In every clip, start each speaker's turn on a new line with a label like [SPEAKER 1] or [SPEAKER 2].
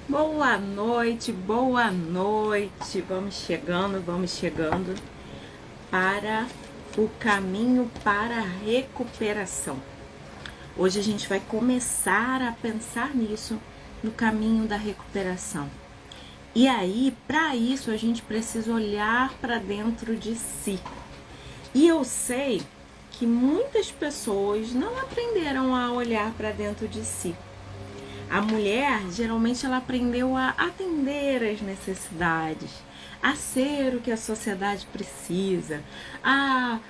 [SPEAKER 1] Boa noite, boa noite. Vamos chegando para o caminho para a recuperação. Hoje a gente vai começar a pensar nisso, no caminho da recuperação. E aí, para isso, a gente precisa olhar para dentro de si. E eu sei que muitas pessoas não aprenderam a olhar para dentro de si. A mulher, geralmente, ela aprendeu a atender às necessidades, a ser o que a sociedade precisa, a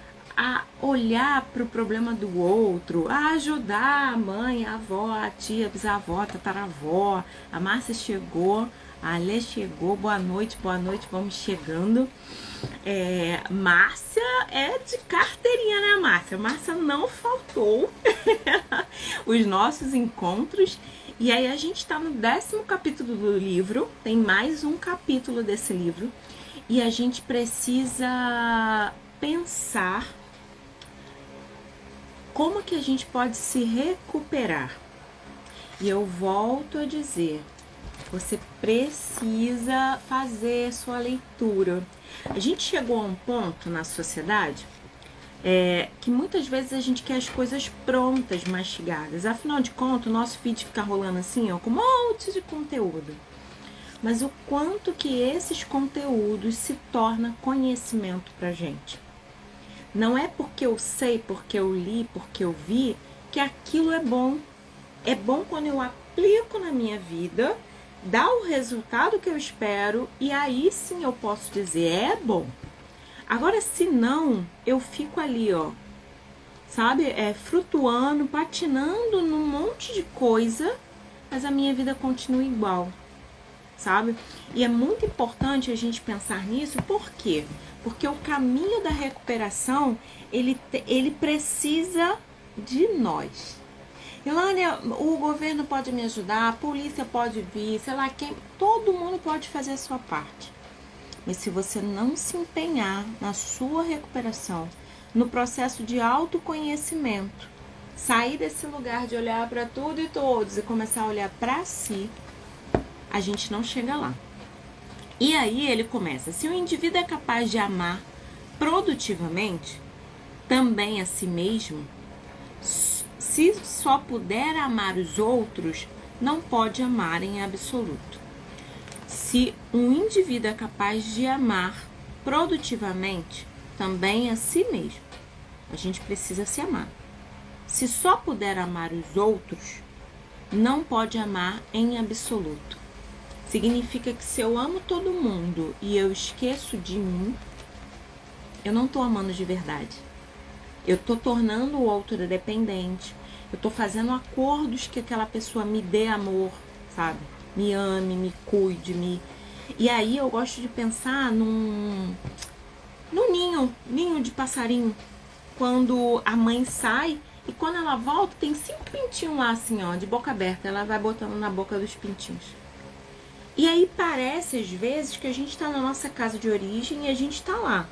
[SPEAKER 1] olhar para o problema do outro, a ajudar a mãe, a avó, a tia, a bisavó, a tataravó. A Márcia chegou, a Alê chegou, boa noite, vamos chegando. Márcia é de carteirinha, né, Márcia? Márcia não faltou os nossos encontros. E aí a gente está no 10º capítulo do livro, tem mais um capítulo desse livro, e a gente precisa pensar como que a gente pode se recuperar. E eu volto a dizer, você precisa fazer sua leitura. A gente chegou a um ponto na sociedade que muitas vezes a gente quer as coisas prontas, mastigadas. Afinal de contas, o nosso feed fica rolando assim, ó, com um monte de conteúdo. Mas o quanto que esses conteúdos se tornam conhecimento pra gente. Não é porque eu sei, porque eu li, porque eu vi, que aquilo é bom. É bom quando eu aplico na minha vida, dá o resultado que eu espero, e aí sim eu posso dizer, é bom. Agora, se não, eu fico ali, ó, sabe? Flutuando, patinando num monte de coisa, mas a minha vida continua igual, sabe? E é muito importante a gente pensar nisso, por quê? Porque o caminho da recuperação, ele precisa de nós. Ilânia, o governo pode me ajudar, a polícia pode vir, sei lá, todo mundo pode fazer a sua parte. Mas se você não se empenhar na sua recuperação, no processo de autoconhecimento, sair desse lugar de olhar para tudo e todos e começar a olhar para si, a gente não chega lá. E aí ele começa, se o indivíduo é capaz de amar produtivamente, também a si mesmo, se só puder amar os outros, não pode amar em absoluto. Se um indivíduo é capaz de amar produtivamente, também a si mesmo, a gente precisa se amar. Se só puder amar os outros, não pode amar em absoluto. Significa que se eu amo todo mundo e eu esqueço de mim, eu não estou amando de verdade. Eu estou tornando o outro dependente. Eu estou fazendo acordos que aquela pessoa me dê amor, sabe? Me ame, me cuide, E aí eu gosto de pensar num ninho de passarinho. Quando a mãe sai e quando ela volta, tem 5 pintinhos lá assim, ó, de boca aberta. Ela vai botando na boca dos pintinhos. E aí parece, às vezes, que a gente tá na nossa casa de origem e a gente tá lá.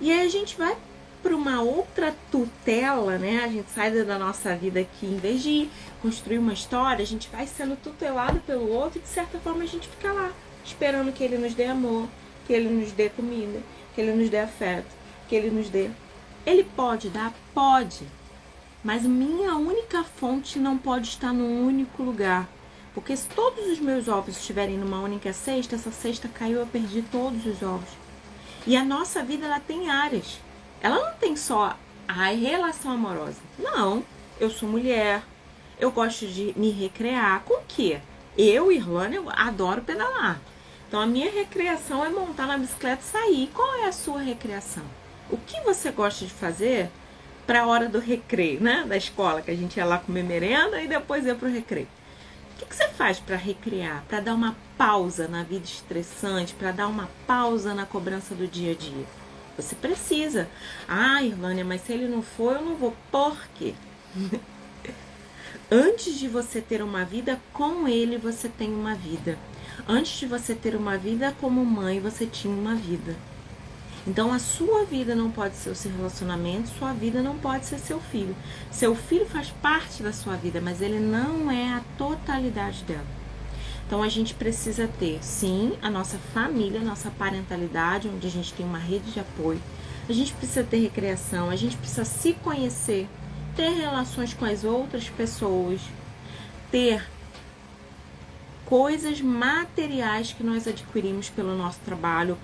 [SPEAKER 1] E aí a gente vai para uma outra tutela, né? A gente sai da nossa vida aqui, em vez de construir uma história, a gente vai sendo tutelado pelo outro e de certa forma a gente fica lá, esperando que ele nos dê amor, que ele nos dê comida, que ele nos dê afeto, que ele nos dê. Ele pode dar? Pode. Mas minha única fonte não pode estar num único lugar. Porque se todos os meus ovos estiverem numa única cesta, essa cesta caiu, eu perdi todos os ovos. E a nossa vida, ela tem áreas. Ela não tem só a relação amorosa. Não, eu sou mulher, eu gosto de me recrear. Com o quê? Eu, Irlanda, eu adoro pedalar. Então a minha recreação é montar na bicicleta e sair. Qual é a sua recreação? O que você gosta de fazer para a hora do recreio, né? Da escola, que a gente ia lá comer merenda e depois ia pro recreio. O que você faz para recrear? Para dar uma pausa na vida estressante, para dar uma pausa na cobrança do dia a dia? Você precisa. Ah, Irlânia, mas se ele não for, eu não vou. Por quê? Antes de você ter uma vida com ele, você tem uma vida. Antes de você ter uma vida como mãe, você tinha uma vida. Então a sua vida não pode ser o seu relacionamento, sua vida não pode ser seu filho. Seu filho faz parte da sua vida, mas ele não é a totalidade dela. Então a gente precisa ter, sim, a nossa família, a nossa parentalidade, onde a gente tem uma rede de apoio. A gente precisa ter recreação, a gente precisa se conhecer, ter relações com as outras pessoas, ter coisas materiais que nós adquirimos pelo nosso trabalho,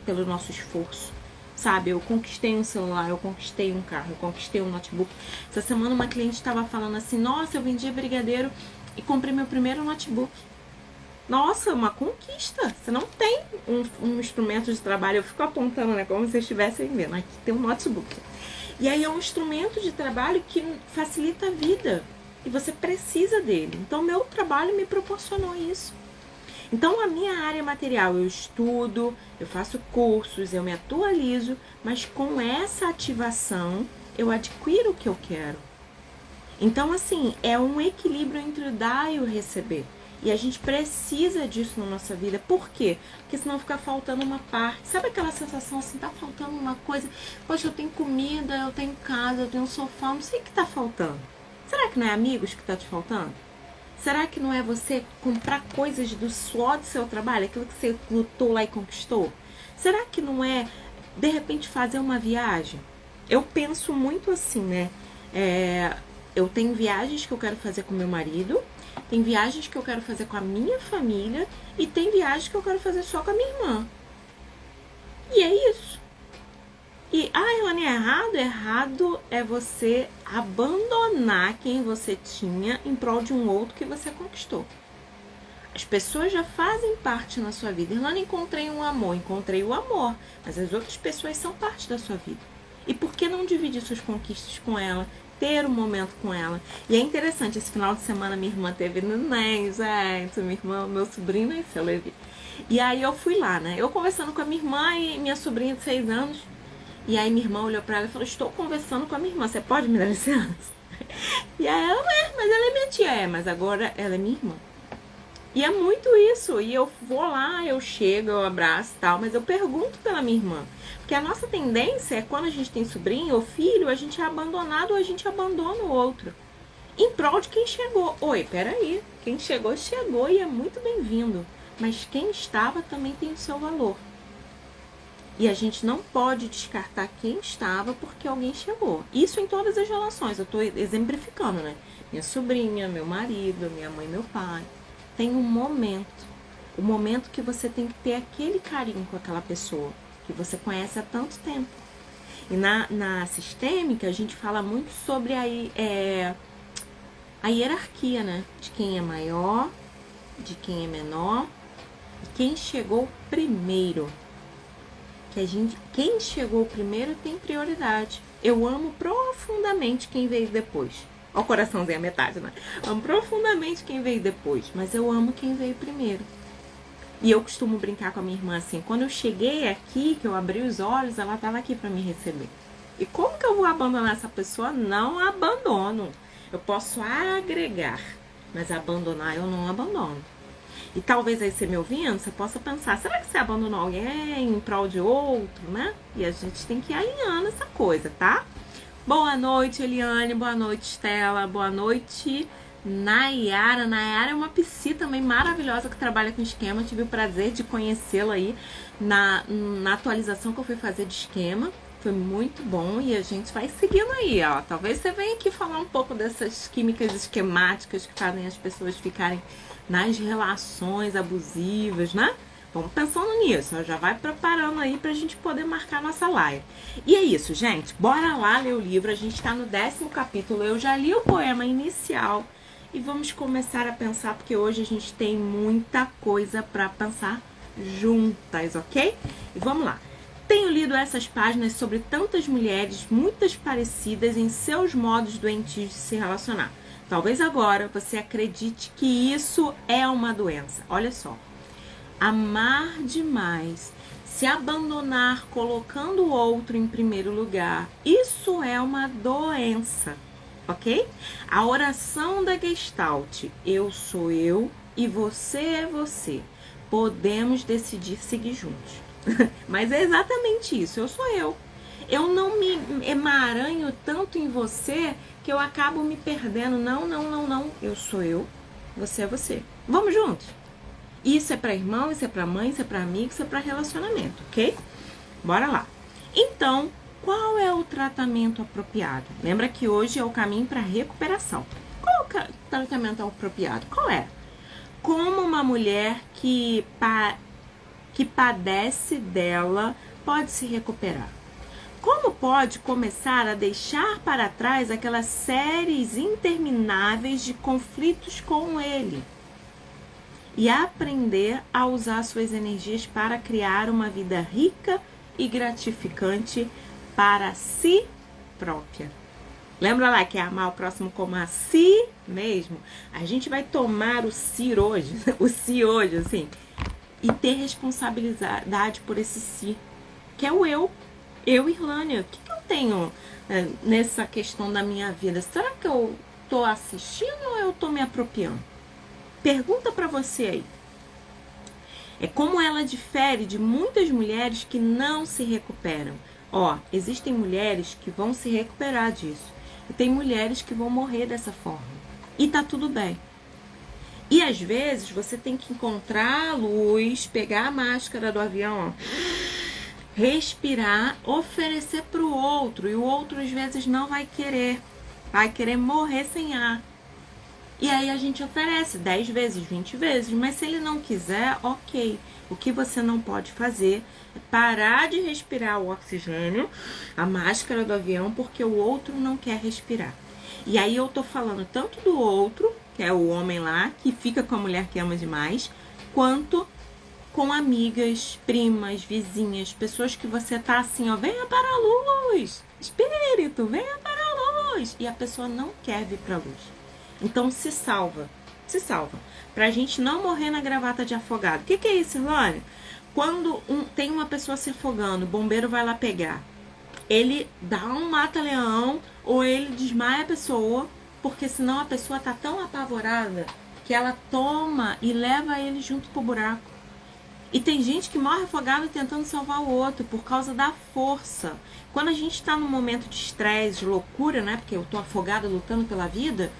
[SPEAKER 1] pelo nosso esforço. Sabe, eu conquistei um celular, eu conquistei um carro, eu conquistei um notebook. Essa semana uma cliente estava falando assim, nossa, eu vendia brigadeiro e comprei meu primeiro notebook. Nossa, uma conquista. Você não tem um instrumento de trabalho. Eu fico apontando, né? Como se vocês estivessem vendo. Aqui tem um notebook. E aí é um instrumento de trabalho que facilita a vida. E você precisa dele. Então, meu trabalho me proporcionou isso. Então, a minha área material, eu estudo, eu faço cursos, eu me atualizo. Mas com essa ativação, eu adquiro o que eu quero. Então, assim, é um equilíbrio entre o dar e o receber. E a gente precisa disso na nossa vida. Por quê? Porque senão fica faltando uma parte. Sabe aquela sensação assim, tá faltando uma coisa? Poxa, eu tenho comida, eu tenho casa, eu tenho sofá, não sei o que tá faltando. Será que não é amigos que tá te faltando? Será que não é você comprar coisas do suor do seu trabalho, aquilo que você lutou lá e conquistou? Será que não é, de repente, fazer uma viagem? Eu penso muito assim, né? Eu tenho viagens que eu quero fazer com meu marido, tem viagens que eu quero fazer com a minha família e tem viagens que eu quero fazer só com a minha irmã. E é isso. E, Ilane, é errado? Errado é você abandonar quem você tinha em prol de um outro que você conquistou. As pessoas já fazem parte na sua vida. Irlane, encontrei o amor, mas as outras pessoas são parte da sua vida. E por que não dividir suas conquistas com ela? Ter um momento com ela. E é interessante, esse final de semana minha irmã teve neném, gente, minha irmã, meu sobrinho nasceu, Levi. E aí eu fui lá, né? Eu conversando com a minha irmã e minha sobrinha de 6 anos. E aí minha irmã olhou pra ela e falou, estou conversando com a minha irmã, você pode me dar licença? E aí ela, mas ela é minha tia. Mas agora ela é minha irmã. E é muito isso. E eu vou lá, eu chego, eu abraço e tal, mas eu pergunto pela minha irmã. Porque a nossa tendência é quando a gente tem sobrinho ou filho, a gente é abandonado ou a gente abandona o outro. Em prol de quem chegou. Oi, peraí. Quem chegou, chegou e é muito bem-vindo. Mas quem estava também tem o seu valor. E a gente não pode descartar quem estava porque alguém chegou. Isso em todas as relações. Eu estou exemplificando, né? Minha sobrinha, meu marido, minha mãe, meu pai. Tem um momento. O momento que você tem que ter aquele carinho com aquela pessoa que você conhece há tanto tempo. E na sistêmica, a gente fala muito sobre a hierarquia, né? De quem é maior, de quem é menor e quem chegou primeiro. Quem chegou primeiro tem prioridade. Eu amo profundamente quem veio depois. Ó o coraçãozinho a metade, né? Amo profundamente quem veio depois, mas eu amo quem veio primeiro. E eu costumo brincar com a minha irmã assim, quando eu cheguei aqui, que eu abri os olhos, ela estava aqui para me receber. E como que eu vou abandonar essa pessoa? Não abandono. Eu posso agregar, mas abandonar eu não abandono. E talvez aí você me ouvindo, você possa pensar, será que você abandonou alguém em prol de outro, né? E a gente tem que ir alinhando essa coisa, tá? Boa noite, Eliane. Boa noite, Estela. Boa noite, Nayara. Nayara é uma psi também maravilhosa que trabalha com esquema. Eu tive o prazer de conhecê-la aí na atualização que eu fui fazer de esquema. Foi muito bom e a gente vai seguindo aí, ó. Talvez você venha aqui falar um pouco dessas químicas esquemáticas que fazem as pessoas ficarem nas relações abusivas, né? Vamos pensando nisso, ó. Já vai preparando aí pra gente poder marcar nossa live. E é isso, gente. Bora lá ler o livro. A gente tá no 10º capítulo. Eu já li o poema inicial e vamos começar a pensar, porque hoje a gente tem muita coisa pra pensar juntas, ok? E vamos lá. Tenho lido essas páginas sobre tantas mulheres, muitas parecidas em seus modos doentios de se relacionar. Talvez agora você acredite que isso é uma doença. Olha só. Amar demais, se abandonar colocando o outro em primeiro lugar, isso é uma doença, ok? A oração da Gestalt, eu sou eu e você é você. Podemos decidir seguir juntos. Mas é exatamente isso, eu sou eu. Eu não me emaranho tanto em você que eu acabo me perdendo. Não. Eu sou eu, você é você. Vamos juntos? Isso é para irmão, isso é para mãe, isso é para amigo, isso é para relacionamento, ok? Bora lá. Então, qual é o tratamento apropriado? Lembra que hoje é o caminho para recuperação. Qual é o tratamento apropriado? Qual é? Como uma mulher que padece dela pode se recuperar? Como pode começar a deixar para trás aquelas séries intermináveis de conflitos com ele? E aprender a usar suas energias para criar uma vida rica e gratificante para si própria. Lembra lá que é amar o próximo como a si mesmo? A gente vai tomar o si hoje, assim, e ter responsabilidade por esse si, que é o eu, Irlânia. O que eu tenho nessa questão da minha vida? Será que eu tô assistindo ou eu tô me apropriando? Pergunta para você aí. É como ela difere de muitas mulheres que não se recuperam. Existem mulheres que vão se recuperar disso. E tem mulheres que vão morrer dessa forma. E tá tudo bem. E às vezes você tem que encontrar a luz, pegar a máscara do avião, respirar, oferecer pro outro. E o outro às vezes não vai querer. Vai querer morrer sem ar. E aí a gente oferece 10 vezes, 20 vezes, mas se ele não quiser, ok. O que você não pode fazer é parar de respirar o oxigênio, a máscara do avião, porque o outro não quer respirar. E aí eu tô falando tanto do outro, que é o homem lá, que fica com a mulher que ama demais, quanto com amigas, primas, vizinhas, pessoas que você tá assim, venha para a luz, espírito, venha para a luz. E a pessoa não quer vir para a luz. Então se salva, pra gente não morrer na gravata de afogado. O que é isso, Irlânia? Quando tem uma pessoa se afogando, o bombeiro vai lá pegar. Ele dá um mata-leão ou ele desmaia a pessoa, porque senão a pessoa tá tão apavorada que ela toma e leva ele junto pro buraco. E tem gente que morre afogado tentando salvar o outro por causa da força. Quando a gente tá num momento de estresse, de loucura, né? Porque eu tô afogada lutando pela vida,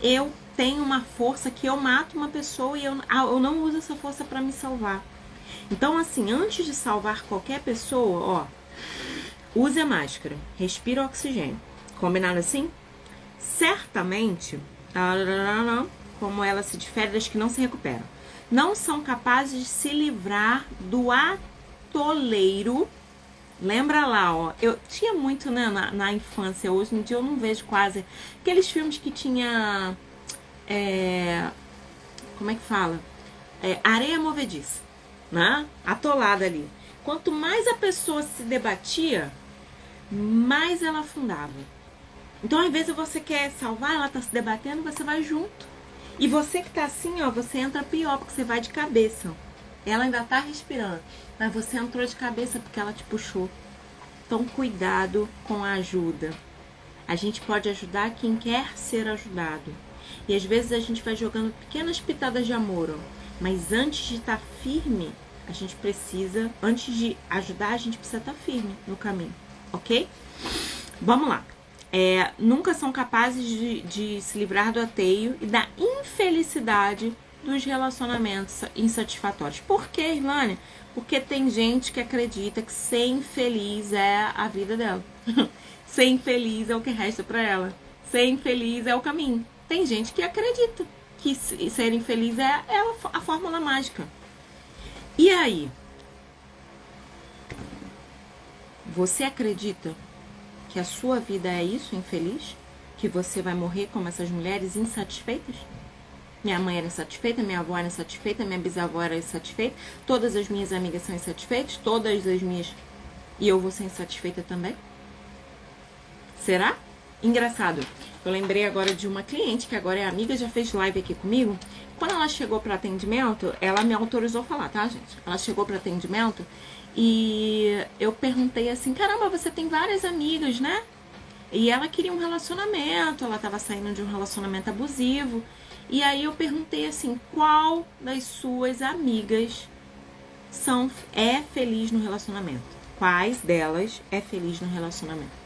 [SPEAKER 1] eu tenho uma força que eu mato uma pessoa e eu não uso essa força para me salvar. Então, assim, antes de salvar qualquer pessoa, use a máscara, respira o oxigênio. Combinado assim? Certamente, como ela se difere das que não se recuperam, não são capazes de se livrar do atoleiro. Lembra lá, eu tinha muito, né, na infância, hoje em dia eu não vejo quase, aqueles filmes que tinha, como é que fala? Areia movediça, né? Atolada ali. Quanto mais a pessoa se debatia, mais ela afundava. Então, às vezes você quer salvar, ela tá se debatendo, você vai junto. E você que tá assim, você entra pior, porque você vai de cabeça. Ela ainda tá respirando, mas você entrou de cabeça porque ela te puxou. Então, cuidado com a ajuda. A gente pode ajudar quem quer ser ajudado. E às vezes a gente vai jogando pequenas pitadas de amor, mas antes de estar firme, a gente precisa, antes de ajudar, a gente precisa estar firme no caminho, ok? Vamos lá. Nunca são capazes de se livrar do ateio e da infelicidade dos relacionamentos insatisfatórios. Por quê, Irlânia? Porque tem gente que acredita que ser infeliz é a vida dela. Ser infeliz é o que resta pra ela. Ser infeliz é o caminho. Tem gente que acredita que ser infeliz é a fórmula mágica. E aí? Você acredita que a sua vida é isso, infeliz? Que você vai morrer como essas mulheres insatisfeitas? Minha mãe era insatisfeita, minha avó era insatisfeita, minha bisavó era insatisfeita, todas as minhas amigas são insatisfeitas, todas as minhas... E eu vou ser insatisfeita também? Será? Engraçado. Eu lembrei agora de uma cliente que agora é amiga, já fez live aqui comigo. Quando ela chegou para atendimento, ela me autorizou a falar, tá, gente? Ela chegou para atendimento e eu perguntei assim, caramba, você tem várias amigas, né? E ela queria um relacionamento, ela tava saindo de um relacionamento abusivo. E aí eu perguntei assim, qual das suas amigas é feliz no relacionamento? Quais delas é feliz no relacionamento?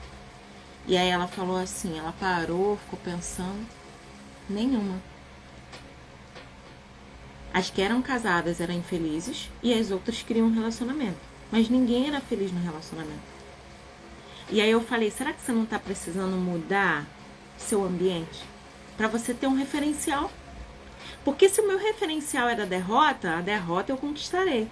[SPEAKER 1] E aí ela falou assim, ela parou, ficou pensando, nenhuma. As que eram casadas eram infelizes e as outras queriam um relacionamento. Mas ninguém era feliz no relacionamento. E aí eu falei, será que você não está precisando mudar seu ambiente? Para você ter um referencial. Porque se o meu referencial é da derrota, a derrota eu conquistarei.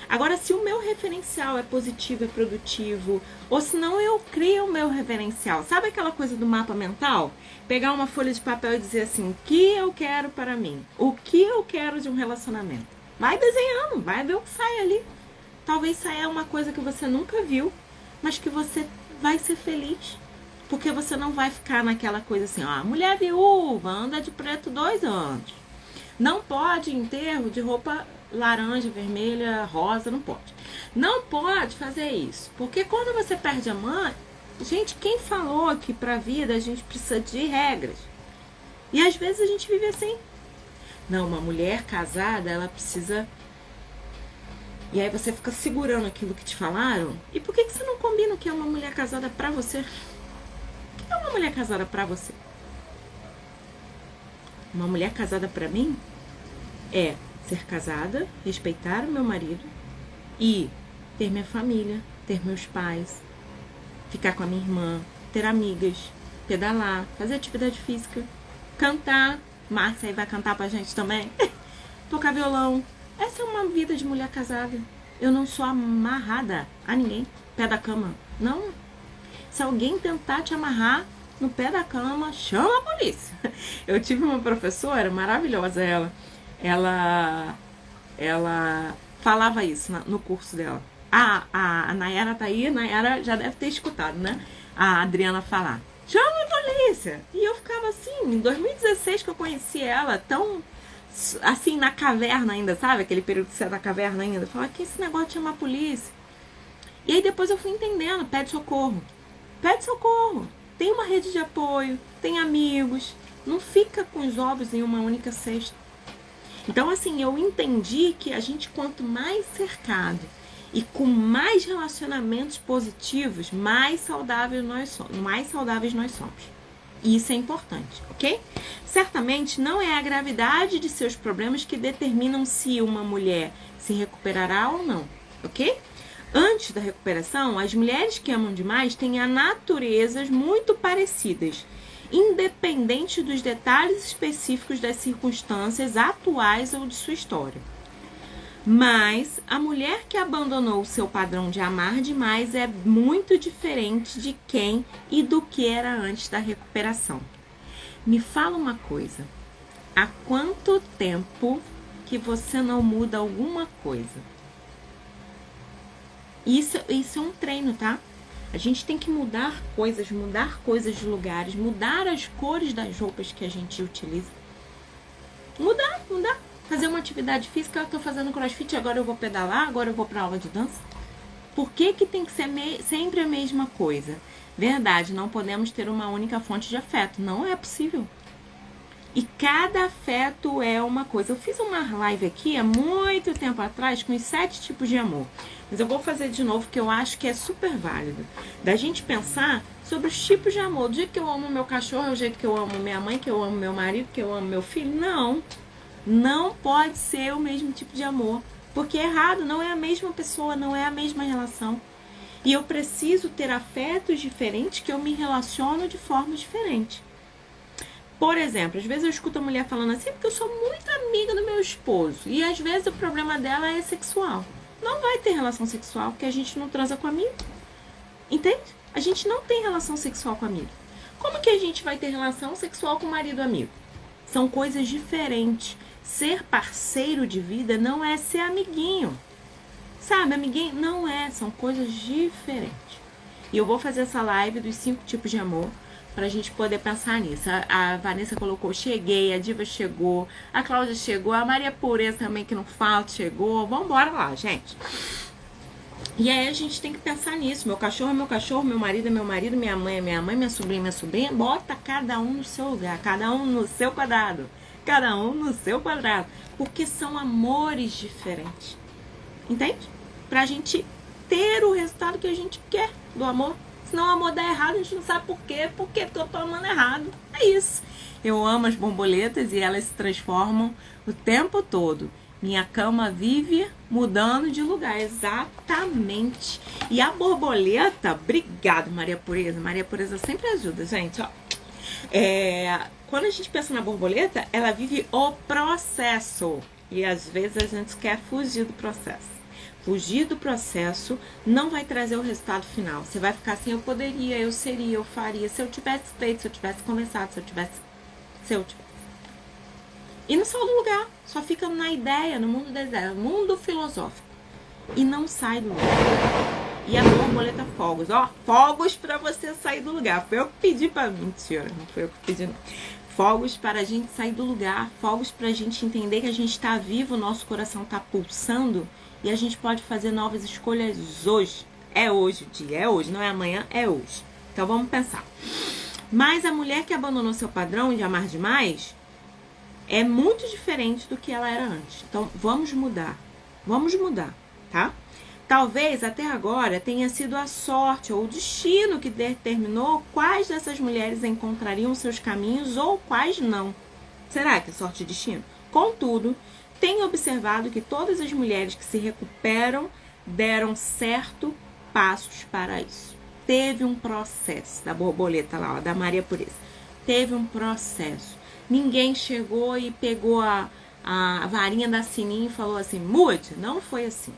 [SPEAKER 1] Agora, se o meu referencial é positivo, é produtivo, ou se não, eu crio o meu referencial. Sabe aquela coisa do mapa mental? Pegar uma folha de papel e dizer assim, o que eu quero para mim? O que eu quero de um relacionamento? Vai desenhando, vai ver o que sai ali. Talvez saia uma coisa que você nunca viu, mas que você vai ser feliz. Porque você não vai ficar naquela coisa assim, ó, mulher viúva, anda de preto 2 anos. Não pode enterro de roupa laranja, vermelha, rosa, não pode. Não pode fazer isso. Porque quando você perde a mãe, gente, quem falou que pra vida a gente precisa de regras? E às vezes a gente vive assim. Não, uma mulher casada, ela precisa... E aí você fica segurando aquilo que te falaram. E por que você não combina o que é uma mulher casada pra você? O que é uma mulher casada pra você? Uma mulher casada pra mim é ser casada, respeitar o meu marido e ter minha família, ter meus pais, ficar com a minha irmã, ter amigas, pedalar, fazer atividade física, cantar. Márcia aí vai cantar pra gente também. Tocar violão. Essa é uma vida de mulher casada. Eu não sou amarrada a ninguém. Pé da cama. Não. Se alguém tentar te amarrar no pé da cama, chama a polícia. Eu tive uma professora maravilhosa, ela falava isso no curso dela. A Nayara tá aí, a Nayara já deve ter escutado, né? A Adriana falar, chama a polícia! E eu ficava assim, em 2016 que eu conheci ela, tão assim, na caverna ainda, sabe? Aquele período que você é na caverna ainda. Eu falava, que esse negócio de chamar a polícia? E aí depois eu fui entendendo, pede socorro. Pede socorro. Tem uma rede de apoio, tem amigos. Não fica com os ovos em uma única cesta. Então, assim, eu entendi que a gente, quanto mais cercado e com mais relacionamentos positivos, mais saudáveis nós somos. E isso é importante, ok? Certamente não é a gravidade de seus problemas que determinam se uma mulher se recuperará ou não, ok? Antes da recuperação, as mulheres que amam demais têm a naturezas muito parecidas, independente dos detalhes específicos das circunstâncias atuais ou de sua história. Mas a mulher que abandonou o seu padrão de amar demais é muito diferente de quem e do que era antes da recuperação. Me fala uma coisa, há quanto tempo que você não muda alguma coisa? Isso é um treino, tá? A gente tem que mudar coisas de lugares, mudar as cores das roupas que a gente utiliza. Mudar. Fazer uma atividade física, eu tô fazendo crossfit, agora eu vou pedalar, agora eu vou pra aula de dança. Por que tem que ser sempre a mesma coisa? Verdade, não podemos ter uma única fonte de afeto, não é possível. E cada afeto é uma coisa. Eu fiz uma live aqui há muito tempo atrás com os 7 tipos de amor. Mas eu vou fazer de novo, porque eu acho que é super válido. Da gente pensar sobre os tipos de amor. Do jeito que eu amo meu cachorro, é o jeito que eu amo minha mãe, que eu amo meu marido, que eu amo meu filho. Não pode ser o mesmo tipo de amor. Porque é errado, não é a mesma pessoa, não é a mesma relação. E eu preciso ter afetos diferentes que eu me relaciono de forma diferente. Por exemplo, às vezes eu escuto a mulher falando assim, porque eu sou muito amiga do meu esposo. E às vezes o problema dela é sexual. Não vai ter relação sexual porque a gente não transa com amigo. Entende? A gente não tem relação sexual com amigo. Como que a gente vai ter relação sexual com marido amigo? São coisas diferentes. Ser parceiro de vida não é ser amiguinho. Sabe, amiguinho? Não é. São coisas diferentes. E eu vou fazer essa live dos 5 tipos de amor pra gente poder pensar nisso. A Vanessa colocou, cheguei, a Diva chegou, a Cláudia chegou, a Maria Pureza também, que não falta, chegou. Vambora lá, gente. E aí a gente tem que pensar nisso. Meu cachorro é meu cachorro, meu marido é meu marido, minha mãe é minha mãe, minha sobrinha é minha sobrinha. Bota cada um no seu lugar, cada um no seu quadrado. Cada um no seu quadrado. Porque são amores diferentes. Entende? Pra gente ter o resultado que a gente quer do amor. Senão o amor dá errado, a gente não sabe por quê. Por quê? Porque eu tô amando errado. É É isso. Eu amo as borboletas e elas se transformam o tempo todo. Minha cama vive mudando de lugar, exatamente. E a borboleta, obrigado, Maria Pureza. Maria Pureza sempre ajuda, gente, ó. Quando a gente pensa na borboleta, ela vive o processo. E às vezes a gente quer fugir do processo. Fugir do processo não vai trazer o resultado final. Você vai ficar assim, eu poderia, eu seria, eu faria. Se eu tivesse feito, se eu tivesse começado, se eu tivesse. E não sai do lugar. Só fica na ideia, no mundo das ideias, no mundo filosófico. E não sai do lugar. E a borboleta fogos. Ó, fogos pra você sair do lugar. Foi eu que pedi pra mim. Mentira, não foi eu que pedi, não. Fogos para a gente sair do lugar. Fogos pra gente entender que a gente tá vivo, o nosso coração tá pulsando. E a gente pode fazer novas escolhas hoje. É hoje o dia, é hoje, não é amanhã, é hoje. Então vamos pensar. Mas a mulher que abandonou seu padrão de amar demais é muito diferente do que ela era antes. Então vamos mudar, tá? Talvez até agora tenha sido a sorte ou o destino que determinou quais dessas mulheres encontrariam seus caminhos ou quais não. Será que é sorte e destino? Contudo, tenho observado que todas as mulheres que se recuperam deram certo passos para isso. Teve um processo, da borboleta lá, ó, da Maria Pureza. Teve um processo. Ninguém chegou e pegou a varinha da sininha e falou assim, mude. Não foi assim.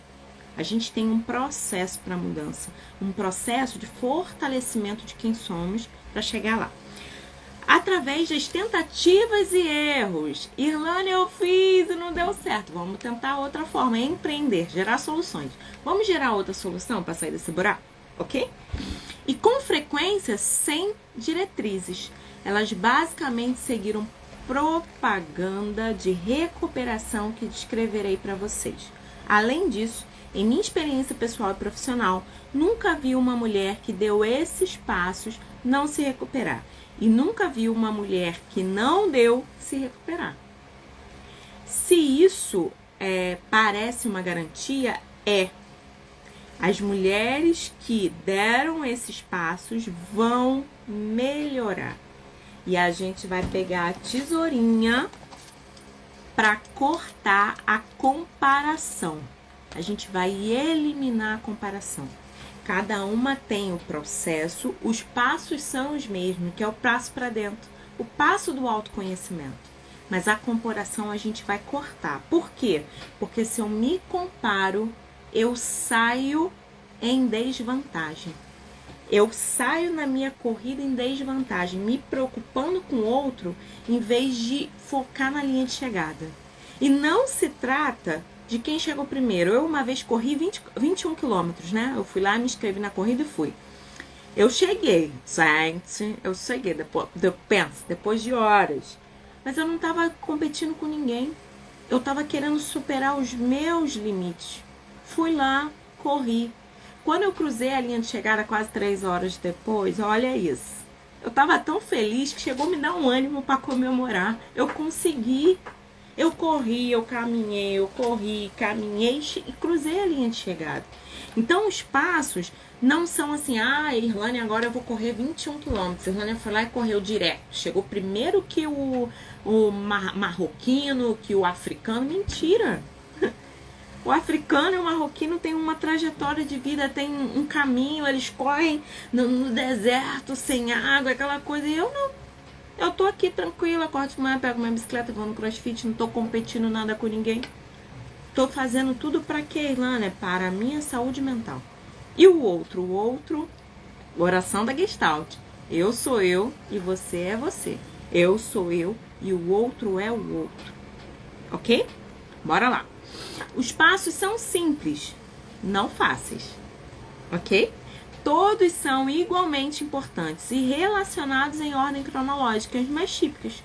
[SPEAKER 1] A gente tem um processo para mudança. Um processo de fortalecimento de quem somos para chegar lá. Através das tentativas e erros. Irlane, eu fiz e não deu certo. Vamos tentar outra forma, empreender, gerar soluções. Vamos gerar outra solução para sair desse buraco, ok? E com frequência, sem diretrizes. Elas basicamente seguiram propaganda de recuperação que descreverei para vocês. Além disso, em minha experiência pessoal e profissional, nunca vi uma mulher que deu esses passos não se recuperar. E nunca vi uma mulher que não deu se recuperar. Se isso parece uma garantia, as mulheres que deram esses passos vão melhorar. E a gente vai pegar a tesourinha para cortar a comparação. A gente vai eliminar a comparação. Cada uma tem o processo, os passos são os mesmos, que é o passo para dentro, o passo do autoconhecimento. Mas a comparação a gente vai cortar. Por quê? Porque se eu me comparo, eu saio em desvantagem. Eu saio na minha corrida em desvantagem, me preocupando com o outro, em vez de focar na linha de chegada. E não se trata de quem chegou primeiro. Eu uma vez corri 21 quilômetros, né? Eu fui lá, me inscrevi na corrida e fui. Eu cheguei, gente, depois de horas. Mas eu não estava competindo com ninguém. Eu estava querendo superar os meus limites. Fui lá, corri. Quando eu cruzei a linha de chegada quase 3 horas depois, olha isso. Eu estava tão feliz que chegou a me dar um ânimo para comemorar. Eu consegui. Eu corri, eu caminhei, caminhei e cruzei a linha de chegada. Então, os passos não são assim, Irlane, agora eu vou correr 21 quilômetros. Irlane foi lá e correu direto. Chegou primeiro que o marroquino, que o africano. Mentira! O africano e o marroquino têm uma trajetória de vida, tem um caminho, eles correm no deserto, sem água, aquela coisa. E eu não. Eu tô aqui tranquila, acordo de manhã, pego minha bicicleta, vou no crossfit, não tô competindo nada com ninguém. Tô fazendo tudo pra quê, Irlane? Para a minha saúde mental. E o outro, oração da Gestalt. Eu sou eu e você é você. Eu sou eu e o outro é o outro. Ok? Bora lá. Os passos são simples, não fáceis. Ok? Todos são igualmente importantes e relacionados em ordem cronológica, as mais típicas.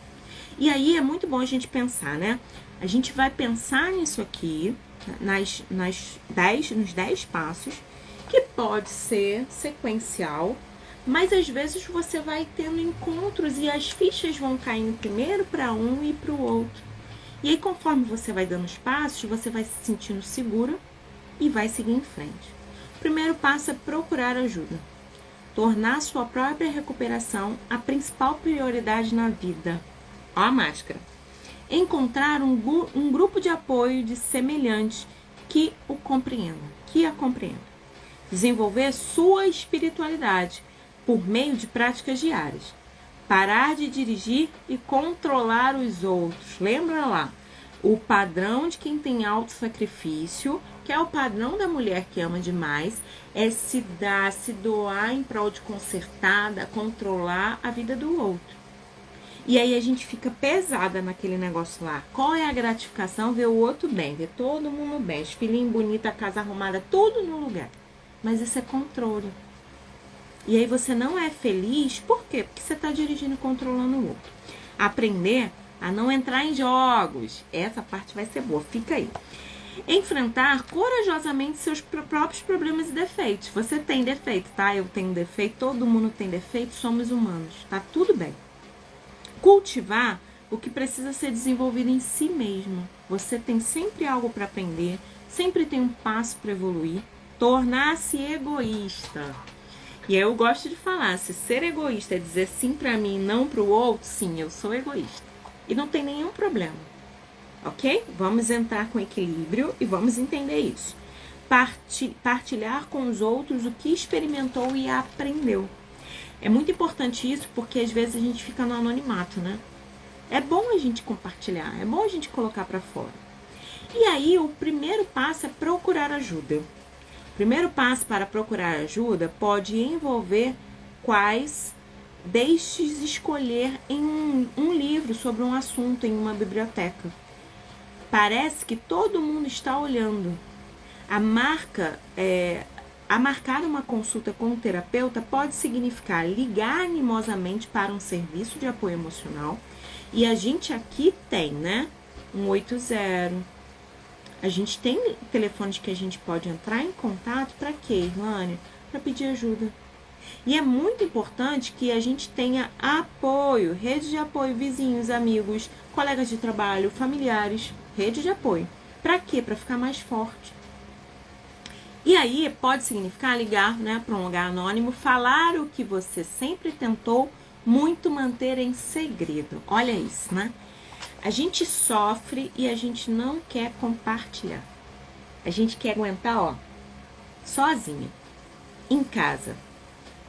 [SPEAKER 1] E aí é muito bom a gente pensar, né? A gente vai pensar nisso aqui, nos 10 passos, que pode ser sequencial, mas às vezes você vai tendo encontros e as fichas vão caindo primeiro para um e para o outro. E aí, conforme você vai dando os passos, você vai se sentindo segura e vai seguir em frente. O primeiro passo é procurar ajuda. tornar sua própria recuperação a principal prioridade na vida. Ó a máscara. Encontrar um grupo de apoio de semelhantes que a compreendam. Desenvolver sua espiritualidade por meio de práticas diárias. Parar de dirigir e controlar os outros. Lembra lá, o padrão de quem tem alto sacrifício, que é o padrão da mulher que ama demais, é se doar em prol de consertar, controlar a vida do outro. E aí a gente fica pesada naquele negócio lá. Qual é a gratificação? Ver o outro bem, ver todo mundo bem, os filhinhos bonitos, a casa arrumada, tudo no lugar. Mas isso é controle. E aí você não é feliz, por quê? Porque você está dirigindo e controlando o outro. Aprender a não entrar em jogos. Essa parte vai ser boa, fica aí. Enfrentar corajosamente seus próprios problemas e defeitos. Você tem defeito, tá? Eu tenho defeito, todo mundo tem defeito, somos humanos, tá tudo bem. Cultivar o que precisa ser desenvolvido em si mesmo. Você tem sempre algo para aprender, sempre tem um passo para evoluir. Tornar-se egoísta. E aí eu gosto de falar, se ser egoísta é dizer sim para mim e não para o outro, sim, eu sou egoísta. E não tem nenhum problema. Ok? Vamos entrar com equilíbrio e vamos entender isso. Partilhar com os outros o que experimentou e aprendeu. É muito importante isso porque às vezes a gente fica no anonimato, né? É bom a gente compartilhar, é bom a gente colocar para fora. E aí o primeiro passo é procurar ajuda. O primeiro passo para procurar ajuda pode envolver quais deixes escolher em um livro sobre um assunto em uma biblioteca. Parece que todo mundo está olhando. Marcar uma consulta com um terapeuta pode significar ligar animosamente para um serviço de apoio emocional. E a gente aqui tem, né? 180. A gente tem telefones que a gente pode entrar em contato para quê, Irlane? Para pedir ajuda. E é muito importante que a gente tenha apoio, rede de apoio, vizinhos, amigos, colegas de trabalho, familiares, rede de apoio. Para quê? Para ficar mais forte. E aí pode significar ligar, né, para um lugar anônimo, falar o que você sempre tentou muito manter em segredo. Olha isso, né? A gente sofre e a gente não quer compartilhar. A gente quer aguentar, ó, sozinha, em casa.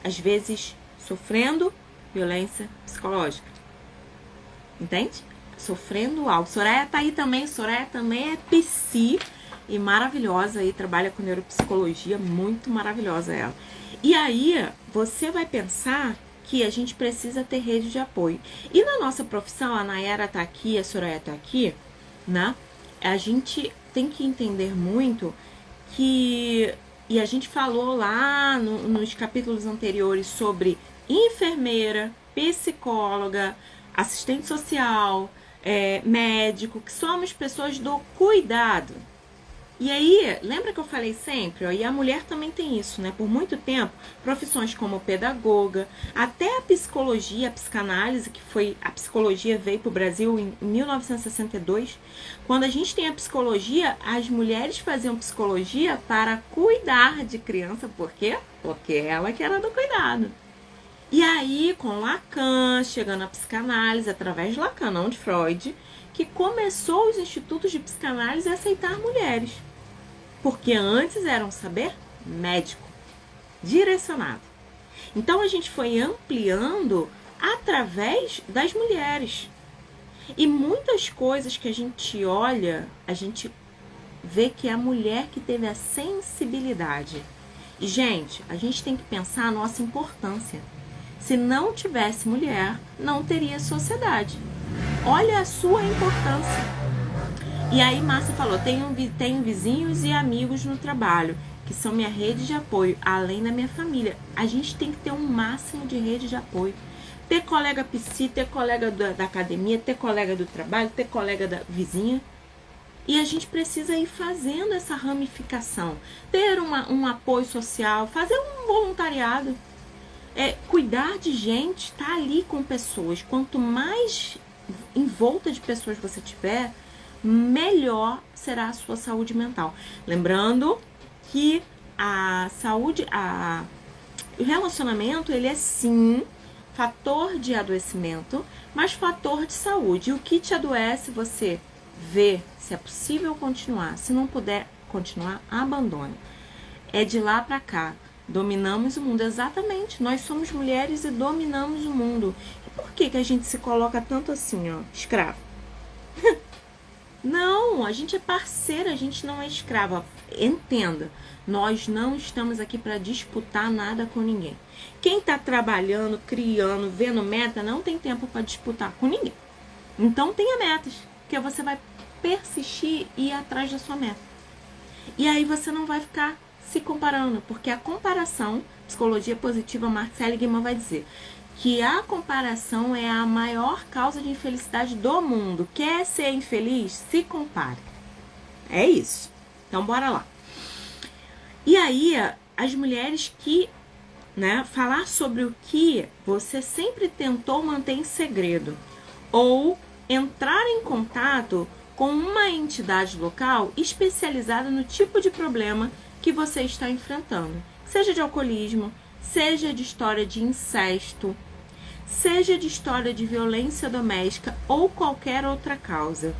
[SPEAKER 1] Às vezes sofrendo violência psicológica. Entende? Sofrendo algo. Soraya tá aí também. Soraya também é psi e maravilhosa aí, trabalha com neuropsicologia, muito maravilhosa ela. E aí, você vai pensar que a gente precisa ter rede de apoio. E na nossa profissão, a Nayara tá aqui, a Soraya tá aqui, né? A gente tem que entender muito que... E a gente falou lá nos capítulos anteriores sobre enfermeira, psicóloga, assistente social, médico, que somos pessoas do cuidado. E aí, lembra que eu falei sempre, ó, e a mulher também tem isso, né? Por muito tempo, profissões como pedagoga, até a psicologia, a psicanálise, a psicologia veio para o Brasil em 1962. Quando a gente tem a psicologia, as mulheres faziam psicologia para cuidar de criança, por quê? Porque ela que era do cuidado. E aí, com Lacan, chegando à psicanálise, através de Lacan, não de Freud, que começou os institutos de psicanálise a aceitar mulheres. Porque antes era um saber médico, direcionado. Então a gente foi ampliando através das mulheres. E muitas coisas que a gente olha, a gente vê que é a mulher que teve a sensibilidade. E, gente, a gente tem que pensar a nossa importância. Se não tivesse mulher, não teria sociedade. Olha a sua importância. E aí Márcia falou, tenho vizinhos e amigos no trabalho, que são minha rede de apoio, além da minha família. A gente tem que ter um máximo de rede de apoio. Ter colega psi, ter colega da academia, ter colega do trabalho, ter colega da vizinha. E a gente precisa ir fazendo essa ramificação. Ter um apoio social, fazer um voluntariado. Cuidar de gente, tá ali com pessoas. Quanto mais em volta de pessoas você tiver, melhor será a sua saúde mental. Lembrando que a saúde, o relacionamento, ele é sim fator de adoecimento, mas fator de saúde. E o que te adoece, você vê se é possível continuar. Se não puder continuar, abandone. É de lá para cá. Dominamos o mundo. Exatamente. Nós somos mulheres e dominamos o mundo. E por que a gente se coloca tanto assim, ó, escravo? Não, a gente é parceira, a gente não é escrava. Entenda, nós não estamos aqui para disputar nada com ninguém. Quem está trabalhando, criando, vendo meta, não tem tempo para disputar com ninguém. Então tenha metas, porque você vai persistir e ir atrás da sua meta. E aí você não vai ficar se comparando, porque a comparação, psicologia positiva, Mark Seligman vai dizer que a comparação é a maior causa de infelicidade do mundo. Quer ser infeliz? Se compare. É isso. Então, bora lá. E aí, as mulheres que, falar sobre o que você sempre tentou manter em segredo, ou entrar em contato com uma entidade local especializada no tipo de problema que você está enfrentando. Seja de alcoolismo, seja de história de incesto, seja de história de violência doméstica ou qualquer outra causa.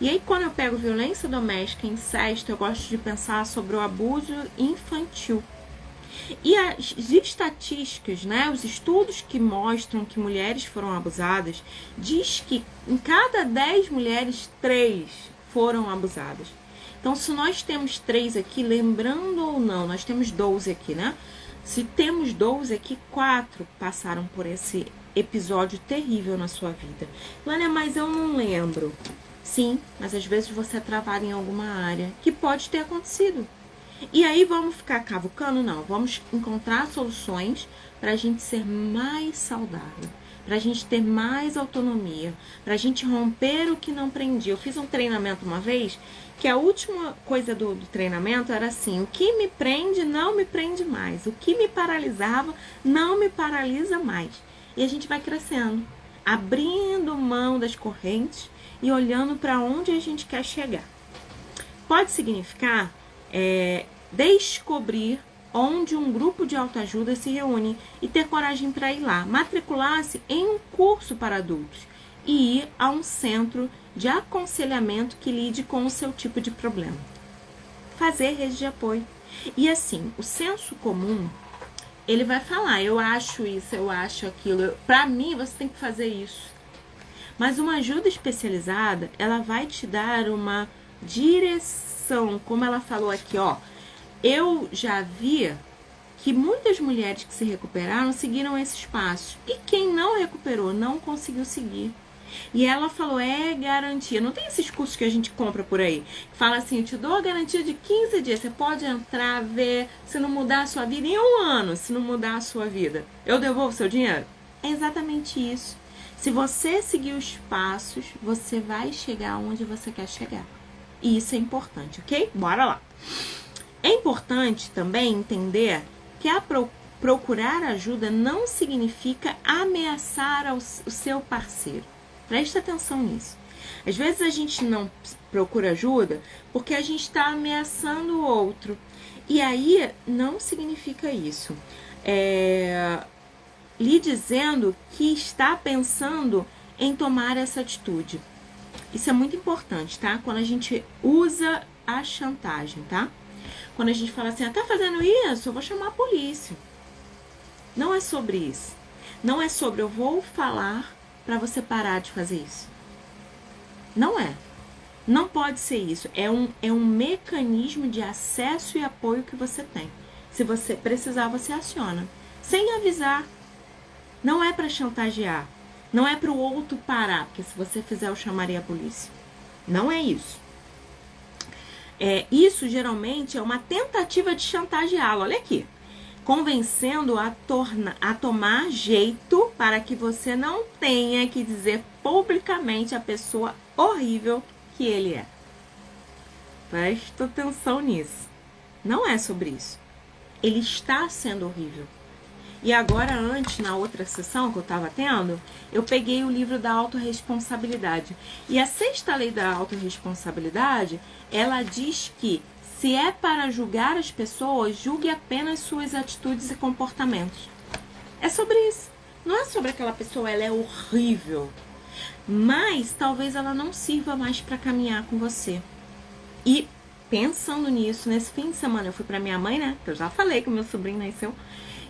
[SPEAKER 1] E aí, quando eu pego violência doméstica, incesto, eu gosto de pensar sobre o abuso infantil. E as estatísticas, os estudos que mostram que mulheres foram abusadas, diz que em cada 10 mulheres, 3 foram abusadas. Então, se nós temos 3 aqui, lembrando ou não, nós temos 12 aqui, Se temos 12 aqui, 4 passaram por esse episódio terrível na sua vida. Lânia, mas eu não lembro. Sim, mas às vezes você é travada em alguma área que pode ter acontecido. E aí vamos ficar cavucando? Não, vamos encontrar soluções para a gente ser mais saudável, para a gente ter mais autonomia, para a gente romper o que não prendia. Eu fiz um treinamento uma vez, que a última coisa do treinamento era assim: o que me prende não me prende mais, o que me paralisava não me paralisa mais. E a gente vai crescendo, abrindo mão das correntes e olhando para onde a gente quer chegar. Pode significar descobrir onde um grupo de autoajuda se reúne e ter coragem para ir lá, matricular-se em um curso para adultos e ir a um centro de aconselhamento que lide com o seu tipo de problema. Fazer rede de apoio. E assim, o senso comum, ele vai falar: eu acho isso, eu acho aquilo. Para mim, você tem que fazer isso. Mas uma ajuda especializada, ela vai te dar uma direção. Como ela falou aqui, eu já vi que muitas mulheres que se recuperaram seguiram esses passos. E quem não recuperou, não conseguiu seguir. E ela falou, é garantia. Não tem esses cursos que a gente compra por aí, que fala assim: eu te dou a garantia de 15 dias. Você pode entrar, ver, se não mudar a sua vida, em 1 ano, se não mudar a sua vida, eu devolvo seu dinheiro. É exatamente isso. Se você seguir os passos, você vai chegar onde você quer chegar. E isso é importante, ok? Bora lá. É importante também entender que procurar ajuda não significa ameaçar o seu parceiro. Presta atenção nisso. Às vezes a gente não procura ajuda porque a gente está ameaçando o outro. E aí não significa isso. Lhe dizendo que está pensando em tomar essa atitude. Isso é muito importante, tá? Quando a gente usa a chantagem, tá? Quando a gente fala assim: tá fazendo isso, eu vou chamar a polícia. Não é sobre isso. Não é sobre eu vou falar para você parar de fazer isso. Não é. Não pode ser isso. É um mecanismo de acesso e apoio que você tem. Se você precisar, você aciona. Sem avisar. Não é para chantagear. Não é para o outro parar, porque se você fizer, eu chamaria a polícia. Não é isso. Isso geralmente é uma tentativa de chantageá-lo. Olha aqui. Convencendo a tomar jeito para que você não tenha que dizer publicamente a pessoa horrível que ele é. Presta atenção nisso. Não é sobre isso. Ele está sendo horrível. E agora, antes, na outra sessão que eu estava tendo, eu peguei o livro da autorresponsabilidade. E a 6ª lei da autorresponsabilidade, ela diz que Se é para julgar as pessoas, julgue apenas suas atitudes e comportamentos. É sobre isso. Não é sobre aquela pessoa, ela é horrível. Mas talvez ela não sirva mais para caminhar com você. E pensando nisso, nesse fim de semana eu fui pra minha mãe, né? Que eu já falei que o meu sobrinho nasceu.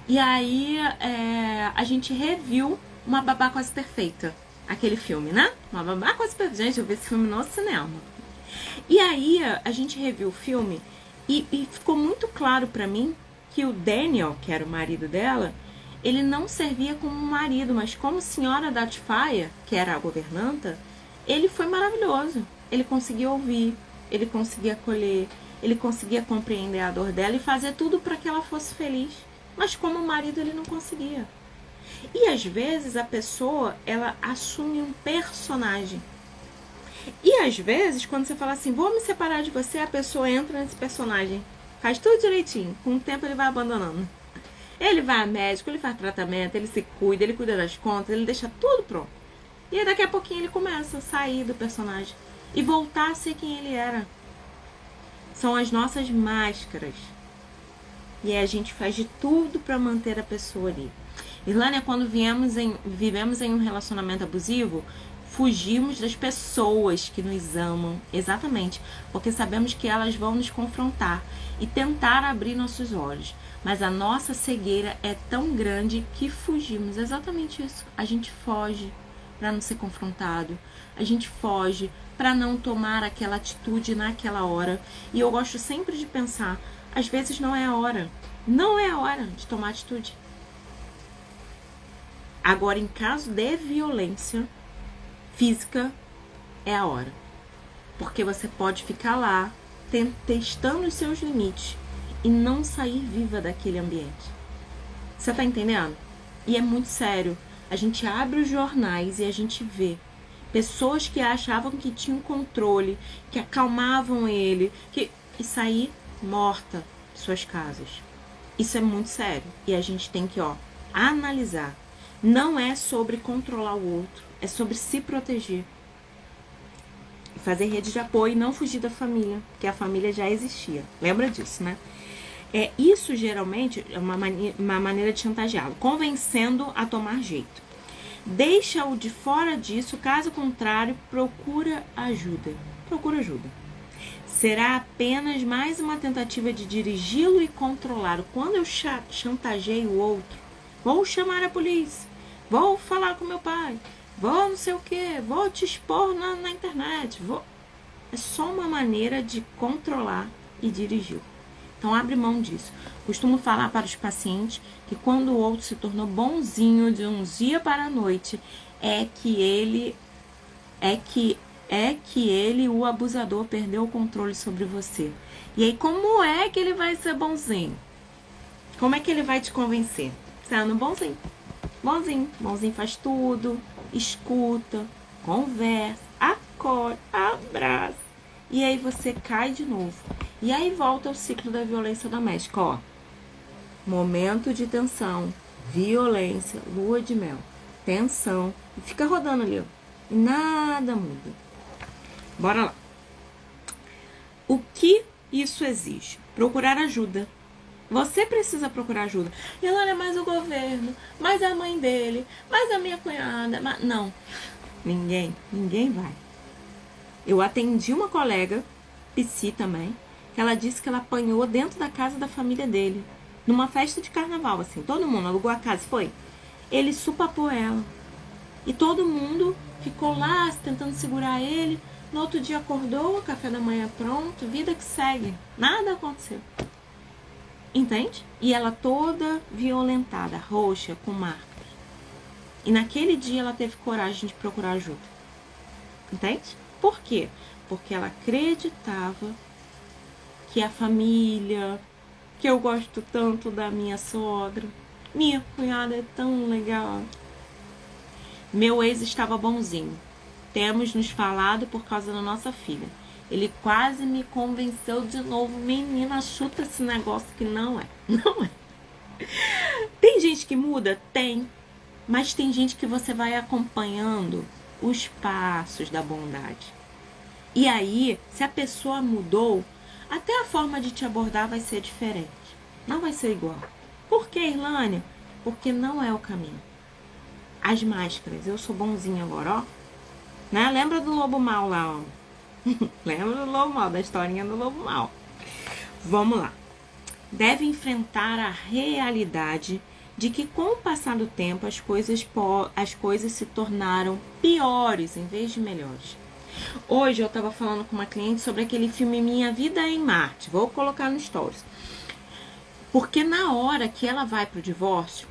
[SPEAKER 1] E aí a gente reviu Uma Babá Quase Perfeita. Aquele filme, né? Uma Babá Quase Perfeita. Gente, eu vi esse filme no cinema. E aí a gente reviu o filme e ficou muito claro pra mim que o Daniel, que era o marido dela, ele não servia como marido, mas como senhora da Atfaia, que era a governanta, ele foi maravilhoso. Ele conseguia ouvir, ele conseguia acolher, ele conseguia compreender a dor dela e fazer tudo para que ela fosse feliz. Mas como marido ele não conseguia. E às vezes a pessoa, ela assume um personagem. E às vezes, quando você fala assim, vou me separar de você, a pessoa entra nesse personagem. Faz tudo direitinho. Com o tempo ele vai abandonando. Ele vai a médico, ele faz tratamento, ele se cuida, ele cuida das contas, ele deixa tudo pronto. E aí daqui a pouquinho ele começa a sair do personagem e voltar a ser quem ele era. São as nossas máscaras. E aí a gente faz de tudo para manter a pessoa ali. Irlânia, quando vivemos em um relacionamento abusivo, fugimos das pessoas que nos amam, exatamente, porque sabemos que elas vão nos confrontar e tentar abrir nossos olhos. Mas a nossa cegueira é tão grande que fugimos, exatamente isso. A gente foge para não ser confrontado, a gente foge para não tomar aquela atitude naquela hora. E eu gosto sempre de pensar, às vezes não é a hora de tomar atitude. Agora, em caso de violência física, é a hora. Porque você pode ficar lá testando os seus limites e não sair viva daquele ambiente. Você tá entendendo? E é muito sério. A gente abre os jornais e a gente vê pessoas que achavam que tinham controle, que acalmavam ele, e sair morta de suas casas. Isso é muito sério. E a gente tem que, analisar. Não é sobre controlar o outro, é sobre se proteger. Fazer rede de apoio e não fugir da família, porque a família já existia. Lembra disso, né? Isso geralmente é uma maneira de chantageá-lo, convencendo a tomar jeito. Deixa-o de fora disso, caso contrário, procura ajuda. Será apenas mais uma tentativa de dirigi-lo e controlá-lo. Quando eu chantageio o outro, vou chamar a polícia, vou falar com meu pai, vou não sei o que, vou te expor na internet. É só uma maneira de controlar e dirigir. Então abre mão disso. Costumo falar para os pacientes que quando o outro se tornou bonzinho de um dia para a noite, é que ele, o abusador, perdeu o controle sobre você. E aí como é que ele vai ser bonzinho? Como é que ele vai te convencer? Sendo bonzinho. Bonzinho faz tudo, escuta, conversa, acolhe, abraça. E aí você cai de novo. E aí volta o ciclo da violência doméstica, Momento de tensão, violência, lua de mel, tensão. E fica rodando ali, E nada muda. Bora lá. O que isso exige? Procurar ajuda. Você precisa procurar ajuda. E ela é mais o governo, mais a mãe dele, mais a minha cunhada. Não, ninguém vai. Eu atendi uma colega, psi também, que ela disse que ela apanhou dentro da casa da família dele, numa festa de carnaval, assim. Todo mundo alugou a casa, foi. Ele supapou ela. E todo mundo ficou lá tentando segurar ele. No outro dia acordou, café da manhã pronto, vida que segue. Nada aconteceu. Entende? E ela toda violentada, roxa, com marcas. E naquele dia ela teve coragem de procurar ajuda. Entende? Por quê? Porque ela acreditava que a família, que eu gosto tanto da minha sogra, minha cunhada é tão legal. Meu ex estava bonzinho. Temos nos falado por causa da nossa filha. Ele quase me convenceu de novo. Menina, chuta esse negócio que não é. Não é. Tem gente que muda? Tem. Mas tem gente que você vai acompanhando os passos da bondade. E aí, se a pessoa mudou, Até a forma de te abordar vai ser diferente. Não vai ser igual. Por que, Irlânia? Porque não é o caminho. As máscaras. Eu sou bonzinha agora, ó. Né? Lembra do lobo mau lá, ó. Lembra do lobo mau, da historinha do lobo mau. Vamos lá. Deve enfrentar a realidade de que com o passar do tempo as coisas se tornaram piores em vez de melhores. Hoje eu estava falando com uma cliente sobre aquele filme Minha Vida em Marte. Vou colocar no Stories. Porque na hora que ela vai pro divórcio,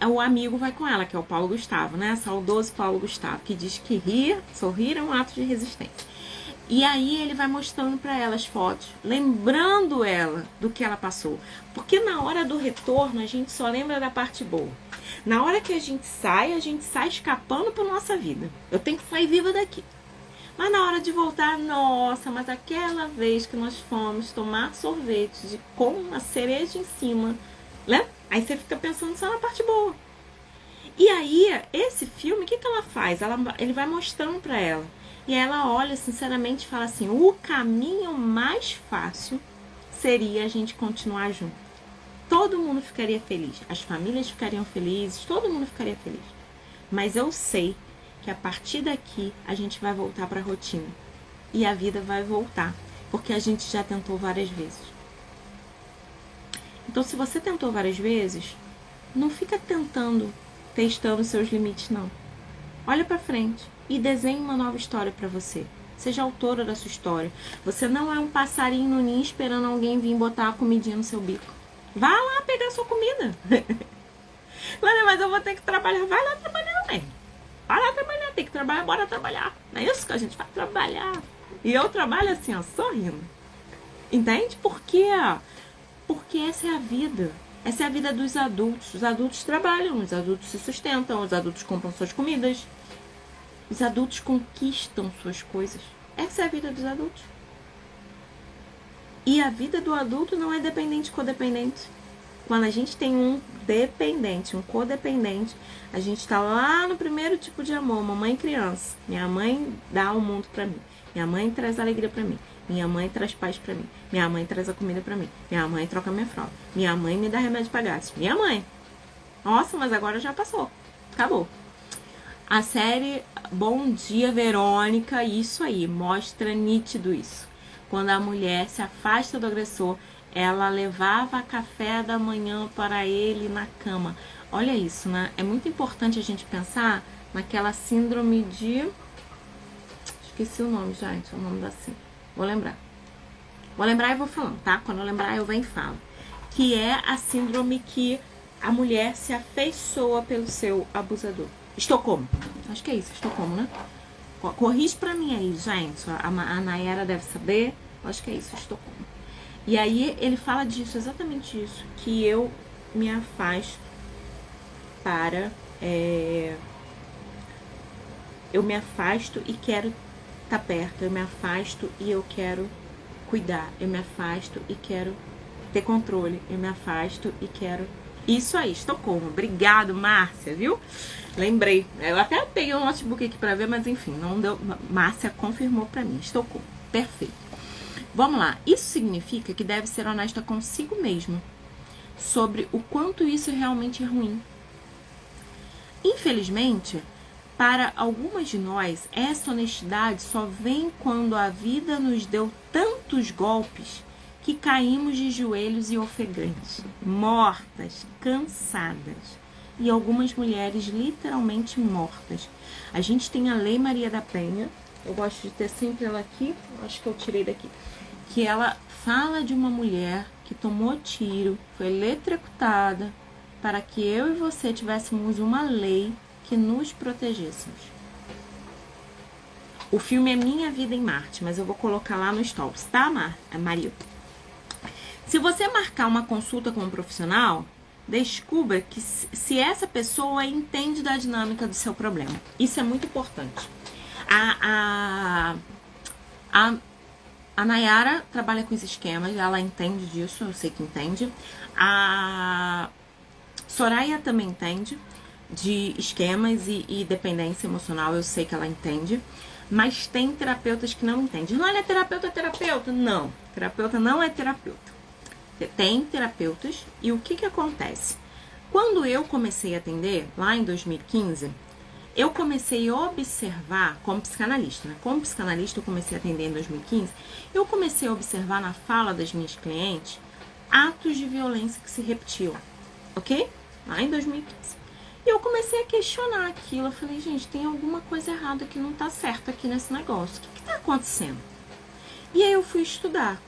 [SPEAKER 1] o amigo vai com ela, que é o Paulo Gustavo, né? Saudoso Paulo Gustavo, que diz que sorrir é um ato de resistência. E aí ele vai mostrando para ela as fotos, lembrando ela do que ela passou. Porque na hora do retorno a gente só lembra da parte boa. Na hora que a gente sai escapando para nossa vida. Eu tenho que sair viva daqui. Mas na hora de voltar, nossa, mas aquela vez que nós fomos tomar sorvete com uma cereja em cima, né? Aí você fica pensando só na parte boa. E aí, esse filme, o que ela faz? Ele vai mostrando para ela. E ela olha sinceramente e fala assim, o caminho mais fácil seria a gente continuar junto. Todo mundo ficaria feliz, as famílias ficariam felizes, todo mundo ficaria feliz. Mas eu sei que a partir daqui a gente vai voltar para a rotina. E a vida vai voltar, porque a gente já tentou várias vezes. Então, se você tentou várias vezes, não fica testando seus limites, não. Olha para frente e desenhe uma nova história para você. Seja autora da sua história. Você não é um passarinho no ninho esperando alguém vir botar a comidinha no seu bico. Vá lá pegar a sua comida. Mas eu vou ter que trabalhar. Vai lá trabalhar, velho. Vai lá trabalhar. Tem que trabalhar, bora trabalhar. Não é isso que a gente vai trabalhar. E eu trabalho assim, ó, sorrindo. Entende? Por quê? Porque essa é a vida. Essa é a vida dos adultos. Os adultos trabalham, os adultos se sustentam, os adultos compram suas comidas. Os adultos conquistam suas coisas. Essa é a vida dos adultos. E a vida do adulto não é dependente e codependente. Quando a gente tem um dependente, um codependente, a gente está lá no primeiro tipo de amor, mamãe e criança. Minha mãe dá o mundo pra mim. Minha mãe traz alegria pra mim. Minha mãe traz paz pra mim. Minha mãe traz a comida pra mim. Minha mãe troca minha fralda. Minha mãe me dá remédio pra gatos. Minha mãe. Nossa, mas agora já passou. Acabou. A série Bom Dia, Verônica, isso aí, mostra nítido isso. Quando a mulher se afasta do agressor, ela levava café da manhã para ele na cama. Olha isso, né? É muito importante a gente pensar naquela síndrome de... Esqueci o nome, gente, o nome da síndrome. Vou lembrar. Vou lembrar e vou falando, tá? Quando eu lembrar, eu venho e falo. Que é a síndrome que a mulher se afeiçoa pelo seu abusador. Estocolmo. Acho que é isso, Estocolmo, né? Corrige pra mim aí, gente. A Nayara deve saber. Acho que é isso, Estocolmo. E aí ele fala disso, exatamente isso. Que eu me afasto para... eu me afasto e quero estar perto. Eu me afasto e eu quero cuidar. Eu me afasto e quero ter controle. Eu me afasto e quero... Isso aí, Estocolmo. Obrigado, Márcia, viu? Lembrei. Eu até peguei o notebook aqui pra ver, mas enfim, não deu. Márcia confirmou pra mim. Estocolmo. Perfeito. Vamos lá. Isso significa que deve ser honesta consigo mesmo sobre o quanto isso realmente é ruim. Infelizmente, para algumas de nós, essa honestidade só vem quando a vida nos deu tantos golpes que caímos de joelhos e ofegantes, mortas, cansadas. E algumas mulheres literalmente mortas. A gente tem a Lei Maria da Penha, eu gosto de ter sempre ela aqui, acho que eu tirei daqui, que ela fala de uma mulher que tomou tiro, foi eletrocutada, para que eu e você tivéssemos uma lei que nos protegêssemos. O filme é Minha Vida em Marte, mas eu vou colocar lá no Stories, tá, Maria? Se você marcar uma consulta com um profissional, descubra que se essa pessoa entende da dinâmica do seu problema. Isso é muito importante. A Nayara trabalha com esses esquemas, ela entende disso, eu sei que entende. A Soraya também entende de esquemas e dependência emocional, eu sei que ela entende. Mas tem terapeutas que não entendem. Não, ela é terapeuta? Não. terapeuta não é terapeuta. Tem terapeutas e o que acontece? Quando eu comecei a atender, lá em 2015, eu comecei a observar, como psicanalista, né? Como psicanalista eu comecei a atender em 2015, eu comecei a observar na fala das minhas clientes atos de violência que se repetiam, ok? Lá em 2015. E eu comecei a questionar aquilo, eu falei, gente, tem alguma coisa errada que não tá certo aqui nesse negócio, o que tá acontecendo? E aí eu fui estudar.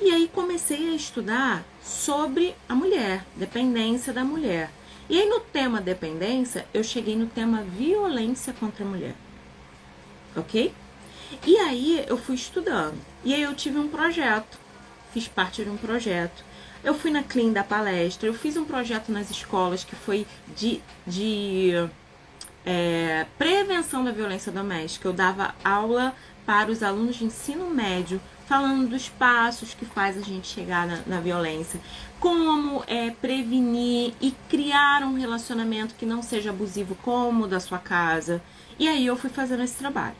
[SPEAKER 1] E aí comecei a estudar sobre a mulher, dependência da mulher. E aí no tema dependência, eu cheguei no tema violência contra a mulher. Ok? E aí eu fui estudando. E aí eu tive um projeto. Fiz parte de um projeto. Eu fui na Clean da palestra. Eu fiz um projeto nas escolas que foi de prevenção da violência doméstica. Eu dava aula para os alunos de ensino médio, falando dos passos que faz a gente chegar na violência, como prevenir e criar um relacionamento que não seja abusivo como o da sua casa. E aí eu fui fazendo esse trabalho.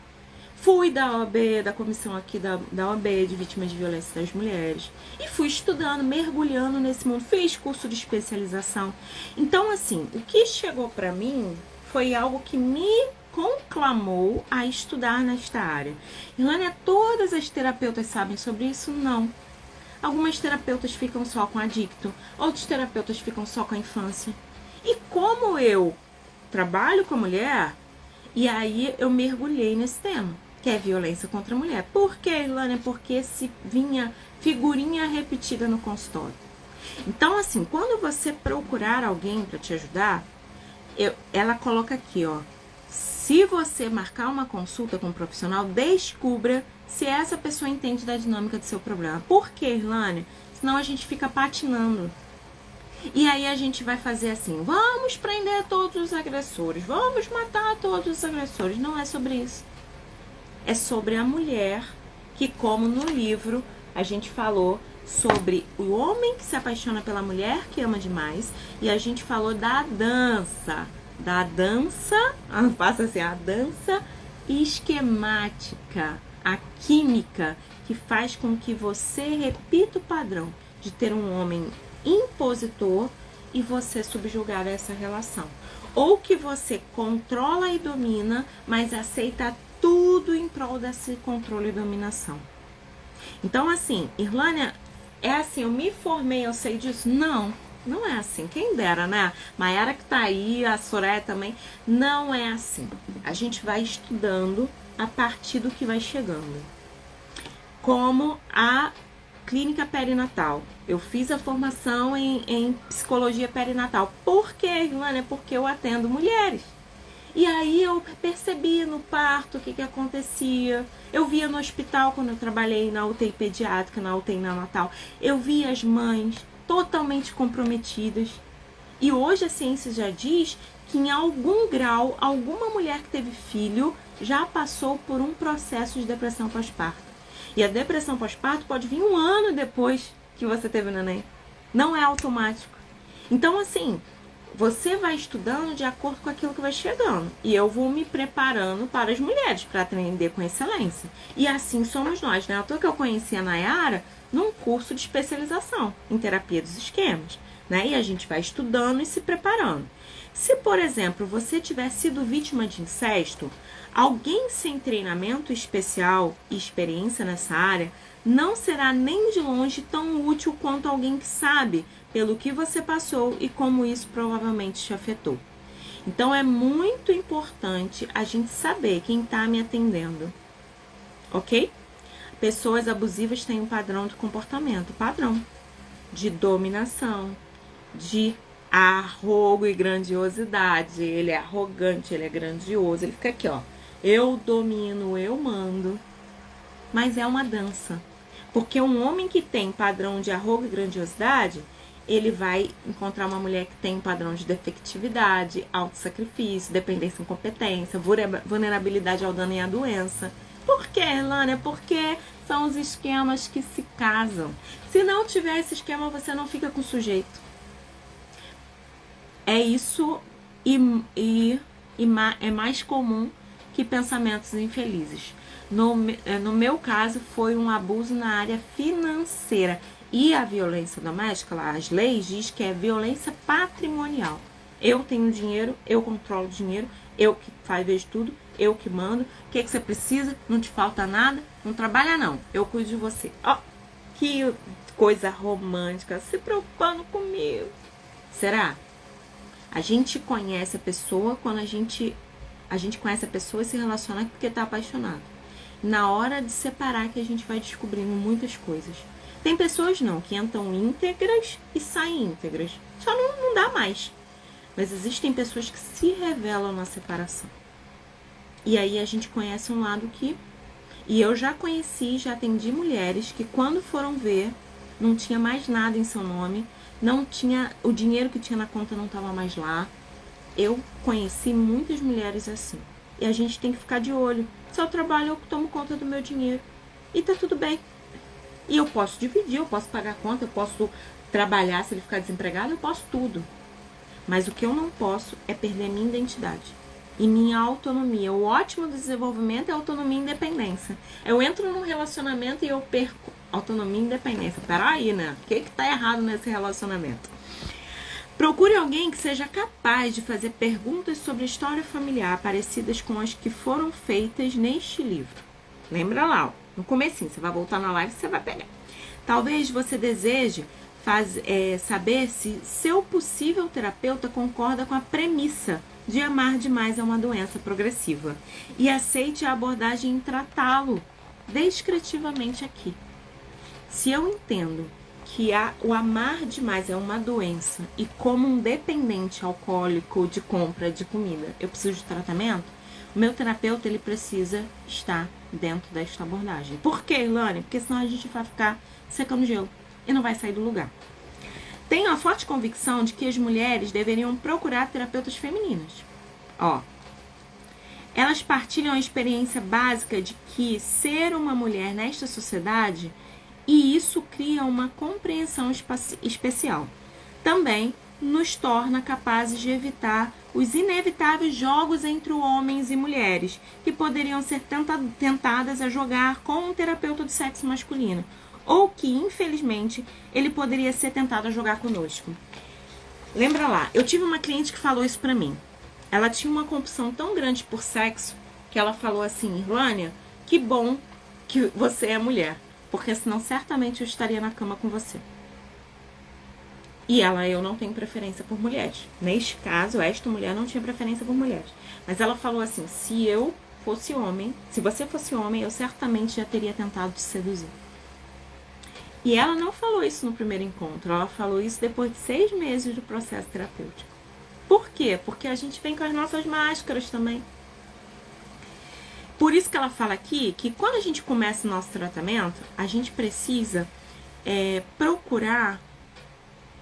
[SPEAKER 1] Fui da OAB, da comissão aqui da OAB de vítimas de violência das mulheres. E fui estudando, mergulhando nesse mundo. Fiz curso de especialização. Então, assim, o que chegou para mim foi algo que me conclamou a estudar nesta área. Ilânia, todas as terapeutas sabem sobre isso? Não. Algumas terapeutas ficam só com adicto, outros terapeutas ficam só com a infância. E como eu trabalho com a mulher, e aí eu mergulhei nesse tema, que é violência contra a mulher. Por que, Ilânia? Porque se vinha figurinha repetida no consultório. Então, assim, quando você procurar alguém para te ajudar, ela coloca aqui, ó. Se você marcar uma consulta com um profissional, descubra se essa pessoa entende da dinâmica do seu problema. Por que, Irlânia? Senão a gente fica patinando. E aí a gente vai fazer assim, vamos prender todos os agressores, vamos matar todos os agressores. Não é sobre isso. É sobre a mulher que, como no livro, a gente falou sobre o homem que se apaixona pela mulher que ama demais. E a gente falou da dança. Passa assim, a dança esquemática, a química que faz com que você repita o padrão de ter um homem impositor e você subjugar essa relação. Ou que você controla e domina, mas aceita tudo em prol desse controle e dominação. Então, assim, Irlânia, é assim, eu me formei, eu sei disso? Não é assim, quem dera, né? Maiara que tá aí, a Soraya também, não é assim. A gente vai estudando a partir do que vai chegando. Como a clínica perinatal. Eu fiz a formação em psicologia perinatal. Por quê, Irlânia? Porque eu atendo mulheres. E aí eu percebi no parto o que acontecia. Eu via no hospital, quando eu trabalhei na UTI pediátrica, na UTI neonatal, eu via as mães totalmente comprometidas. E hoje a ciência já diz que em algum grau, alguma mulher que teve filho já passou por um processo de depressão pós-parto. E a depressão pós-parto pode vir 1 ano depois que você teve o neném. Não é automático. Então, assim, você vai estudando de acordo com aquilo que vai chegando. E eu vou me preparando para as mulheres, para atender com excelência. E assim somos nós, né? Eu conheci a Nayara num curso de especialização em terapia dos esquemas, né? E a gente vai estudando e se preparando. Se, por exemplo, você tiver sido vítima de incesto, alguém sem treinamento especial e experiência nessa área não será nem de longe tão útil quanto alguém que sabe pelo que você passou e como isso provavelmente te afetou. Então, é muito importante a gente saber quem está me atendendo, ok? Pessoas abusivas têm um padrão de comportamento, padrão de dominação, de arrogo e grandiosidade. Ele é arrogante, ele é grandioso, ele fica aqui, ó. Eu domino, eu mando. Mas é uma dança. Porque um homem que tem padrão de arrogo e grandiosidade, ele vai encontrar uma mulher que tem um padrão de defectividade, autossacrifício, dependência e incompetência, vulnerabilidade ao dano e à doença. Por quê, Ilânia? Porque são os esquemas que se casam. Se não tiver esse esquema, você não fica com o sujeito. É isso e é mais comum que pensamentos infelizes. No meu caso, foi um abuso na área financeira. E a violência doméstica, lá, as leis diz que é violência patrimonial. Eu tenho dinheiro, eu controlo o dinheiro, eu que vejo tudo, eu que mando. O que você precisa? Não te falta nada? Não trabalha não, eu cuido de você. Ó, que coisa romântica, se preocupando comigo. Será? A gente conhece a pessoa quando a gente conhece a pessoa e se relaciona porque tá apaixonado. Na hora de separar que a gente vai descobrindo muitas coisas. Tem pessoas não, que entram íntegras e saem íntegras. Só não dá mais. Mas existem pessoas que se revelam na separação. E aí a gente conhece um lado que... E eu já conheci, já atendi mulheres que quando foram ver, não tinha mais nada em seu nome, não tinha... O dinheiro que tinha na conta não estava mais lá. Eu conheci muitas mulheres assim. E a gente tem que ficar de olho. Se eu trabalho, eu tomo conta do meu dinheiro. E tá tudo bem. E eu posso dividir, eu posso pagar a conta, eu posso trabalhar se ele ficar desempregado, eu posso tudo. Mas o que eu não posso é perder minha identidade e minha autonomia. O ótimo do desenvolvimento é autonomia e independência. Eu entro num relacionamento e eu perco autonomia e independência. Peraí, né? O que tá errado nesse relacionamento? Procure alguém que seja capaz de fazer perguntas sobre a história familiar parecidas com as que foram feitas neste livro. Lembra lá, ó, no comecinho, você vai voltar na live e você vai pegar. Talvez você deseje saber se seu possível terapeuta concorda com a premissa de amar demais é uma doença progressiva e aceite a abordagem em tratá-lo descritivamente aqui. Se eu entendo que o amar demais é uma doença e como um dependente alcoólico de compra de comida eu preciso de tratamento, o meu terapeuta ele precisa estar dentro desta abordagem. Por quê, Ilane? Porque senão a gente vai ficar secando gelo e não vai sair do lugar. Tenho a forte convicção de que as mulheres deveriam procurar terapeutas femininas. Ó, elas partilham a experiência básica de que ser uma mulher nesta sociedade e isso cria uma compreensão especial. Também nos torna capazes de evitar os inevitáveis jogos entre homens e mulheres que poderiam ser tentadas a jogar com um terapeuta do sexo masculino ou que, infelizmente, ele poderia ser tentado a jogar conosco. Lembra lá, eu tive uma cliente que falou isso pra mim. Ela tinha uma compulsão tão grande por sexo que ela falou assim: Irlânia, que bom que você é mulher, porque senão certamente eu estaria na cama com você. E eu não tenho preferência por mulheres. Neste caso, esta mulher não tinha preferência por mulheres. Mas ela falou assim: se eu fosse homem, se você fosse homem, eu certamente já teria tentado te seduzir. E ela não falou isso no primeiro encontro, ela falou isso depois de 6 meses do processo terapêutico. Por quê? Porque a gente vem com as nossas máscaras também. Por isso que ela fala aqui que quando a gente começa o nosso tratamento, a gente precisa procurar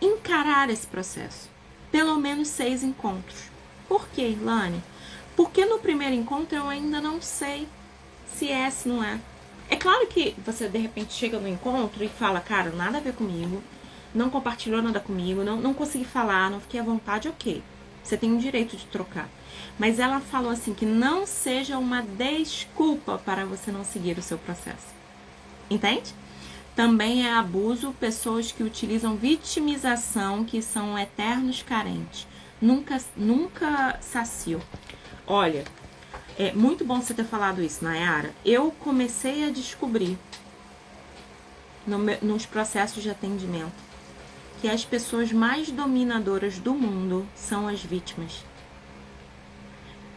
[SPEAKER 1] encarar esse processo. Pelo menos 6 encontros. Por quê, Ilane? Porque no primeiro encontro eu ainda não sei se é, se não é. É claro que você de repente chega no encontro e fala, cara, nada a ver comigo, não compartilhou nada comigo, não consegui falar, não fiquei à vontade, ok. Você tem o direito de trocar. Mas ela falou assim, que não seja uma desculpa para você não seguir o seu processo. Entende? Também é abuso pessoas que utilizam vitimização, que são eternos carentes. Nunca saciam. Olha, é muito bom você ter falado isso, Nayara. Eu comecei a descobrir nos processos de atendimento que as pessoas mais dominadoras do mundo são as vítimas.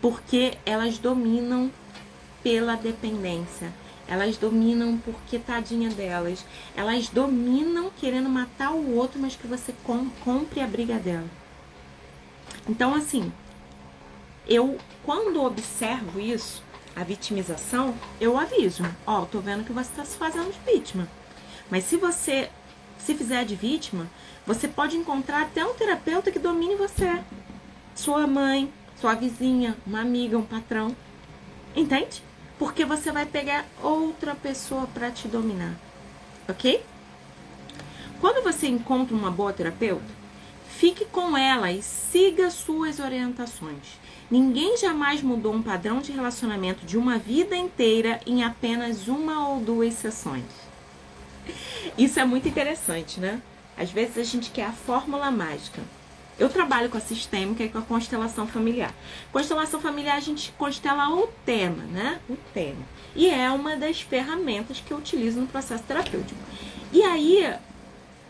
[SPEAKER 1] Porque elas dominam pela dependência. Elas dominam porque tadinha delas. Elas dominam querendo matar o outro, mas que você compre a briga dela. Então, assim, eu, quando observo isso, a vitimização, eu aviso. Ó, tô vendo que você tá se fazendo de vítima. Mas se você se fizer de vítima, você pode encontrar até um terapeuta que domine você. Sua mãe, sua vizinha, uma amiga, um patrão. Entende? Porque você vai pegar outra pessoa para te dominar. Ok? Quando você encontra uma boa terapeuta, fique com ela e siga suas orientações. Ninguém jamais mudou um padrão de relacionamento de uma vida inteira em apenas uma ou duas sessões. Isso é muito interessante, né? Às vezes a gente quer a fórmula mágica. Eu trabalho com a sistêmica e com a constelação familiar. Constelação familiar a gente constela o tema, né? O tema. E é uma das ferramentas que eu utilizo no processo terapêutico. E aí,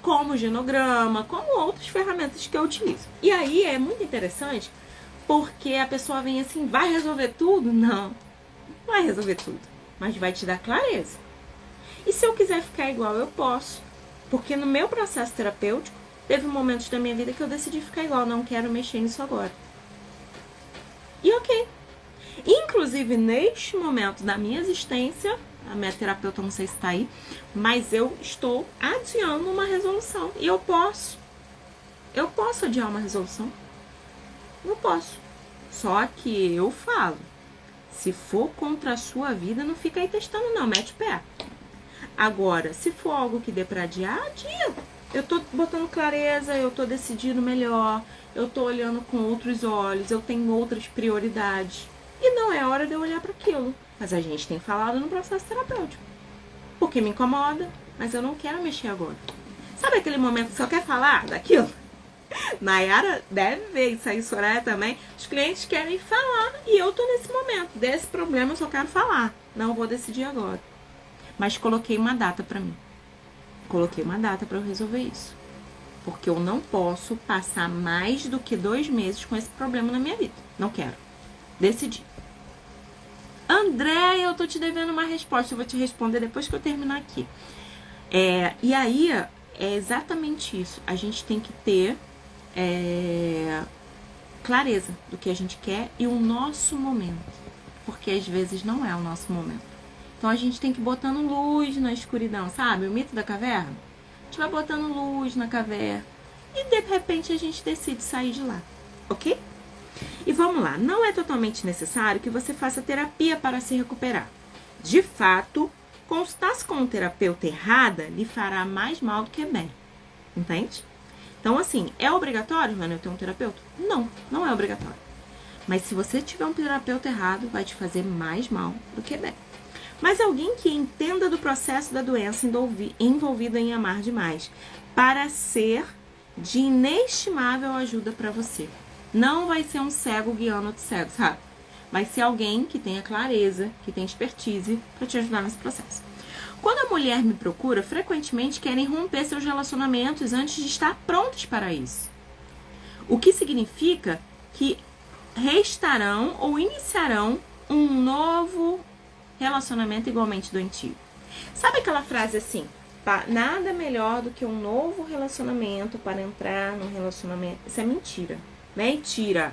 [SPEAKER 1] como genograma, como outras ferramentas que eu utilizo. E aí é muito interessante porque a pessoa vem assim, vai resolver tudo? Não vai resolver tudo, mas vai te dar clareza. E se eu quiser ficar igual, eu posso. Porque no meu processo terapêutico, teve momentos da minha vida que eu decidi ficar igual, não quero mexer nisso agora. E ok. Inclusive, neste momento da minha existência, a minha terapeuta não sei se está aí, mas eu estou adiando uma resolução. E eu posso. Eu posso adiar uma resolução. Eu posso. Só que eu falo, se for contra a sua vida, não fica aí testando não, mete o pé. Agora, se for algo que dê pra adiar, adia. Eu tô botando clareza, eu tô decidindo melhor, eu tô olhando com outros olhos, eu tenho outras prioridades. E não é hora de eu olhar para aquilo. Mas a gente tem falado no processo terapêutico. Porque me incomoda, mas eu não quero mexer agora. Sabe aquele momento que só quer falar daquilo? Nayara deve ver isso aí, Soraya também. Os clientes querem falar e eu tô nesse momento. Desse problema eu só quero falar. Não vou decidir agora. Mas coloquei uma data pra mim. Coloquei uma data pra eu resolver isso. Porque eu não posso passar mais do que 2 meses com esse problema na minha vida. Não quero. Decidi. André, eu tô te devendo uma resposta. Eu vou te responder depois que eu terminar aqui. E aí, é exatamente isso. A gente tem que ter clareza do que a gente quer e o nosso momento. Porque às vezes não é o nosso momento. Então a gente tem que ir botando luz na escuridão, sabe? O mito da caverna. A gente vai botando luz na caverna e de repente a gente decide sair de lá, ok? E vamos lá, não é totalmente necessário que você faça terapia para se recuperar. De fato, consultar-se com um terapeuta errada lhe fará mais mal do que bem, entende? Então assim, é obrigatório, Mano, eu ter um terapeuta? Não, não é obrigatório. Mas se você tiver um terapeuta errado, vai te fazer mais mal do que bem. Mas alguém que entenda do processo da doença envolvido em amar demais, para ser de inestimável ajuda para você. Não vai ser um cego guiando outro cego, sabe? Vai ser alguém que tenha clareza, que tenha expertise para te ajudar nesse processo. Quando a mulher me procura, frequentemente querem romper seus relacionamentos antes de estar prontos para isso. O que significa que restarão ou iniciarão um novo relacionamento igualmente doentio. Sabe aquela frase assim, nada melhor do que um novo relacionamento para entrar num relacionamento? Isso é mentira. Mentira.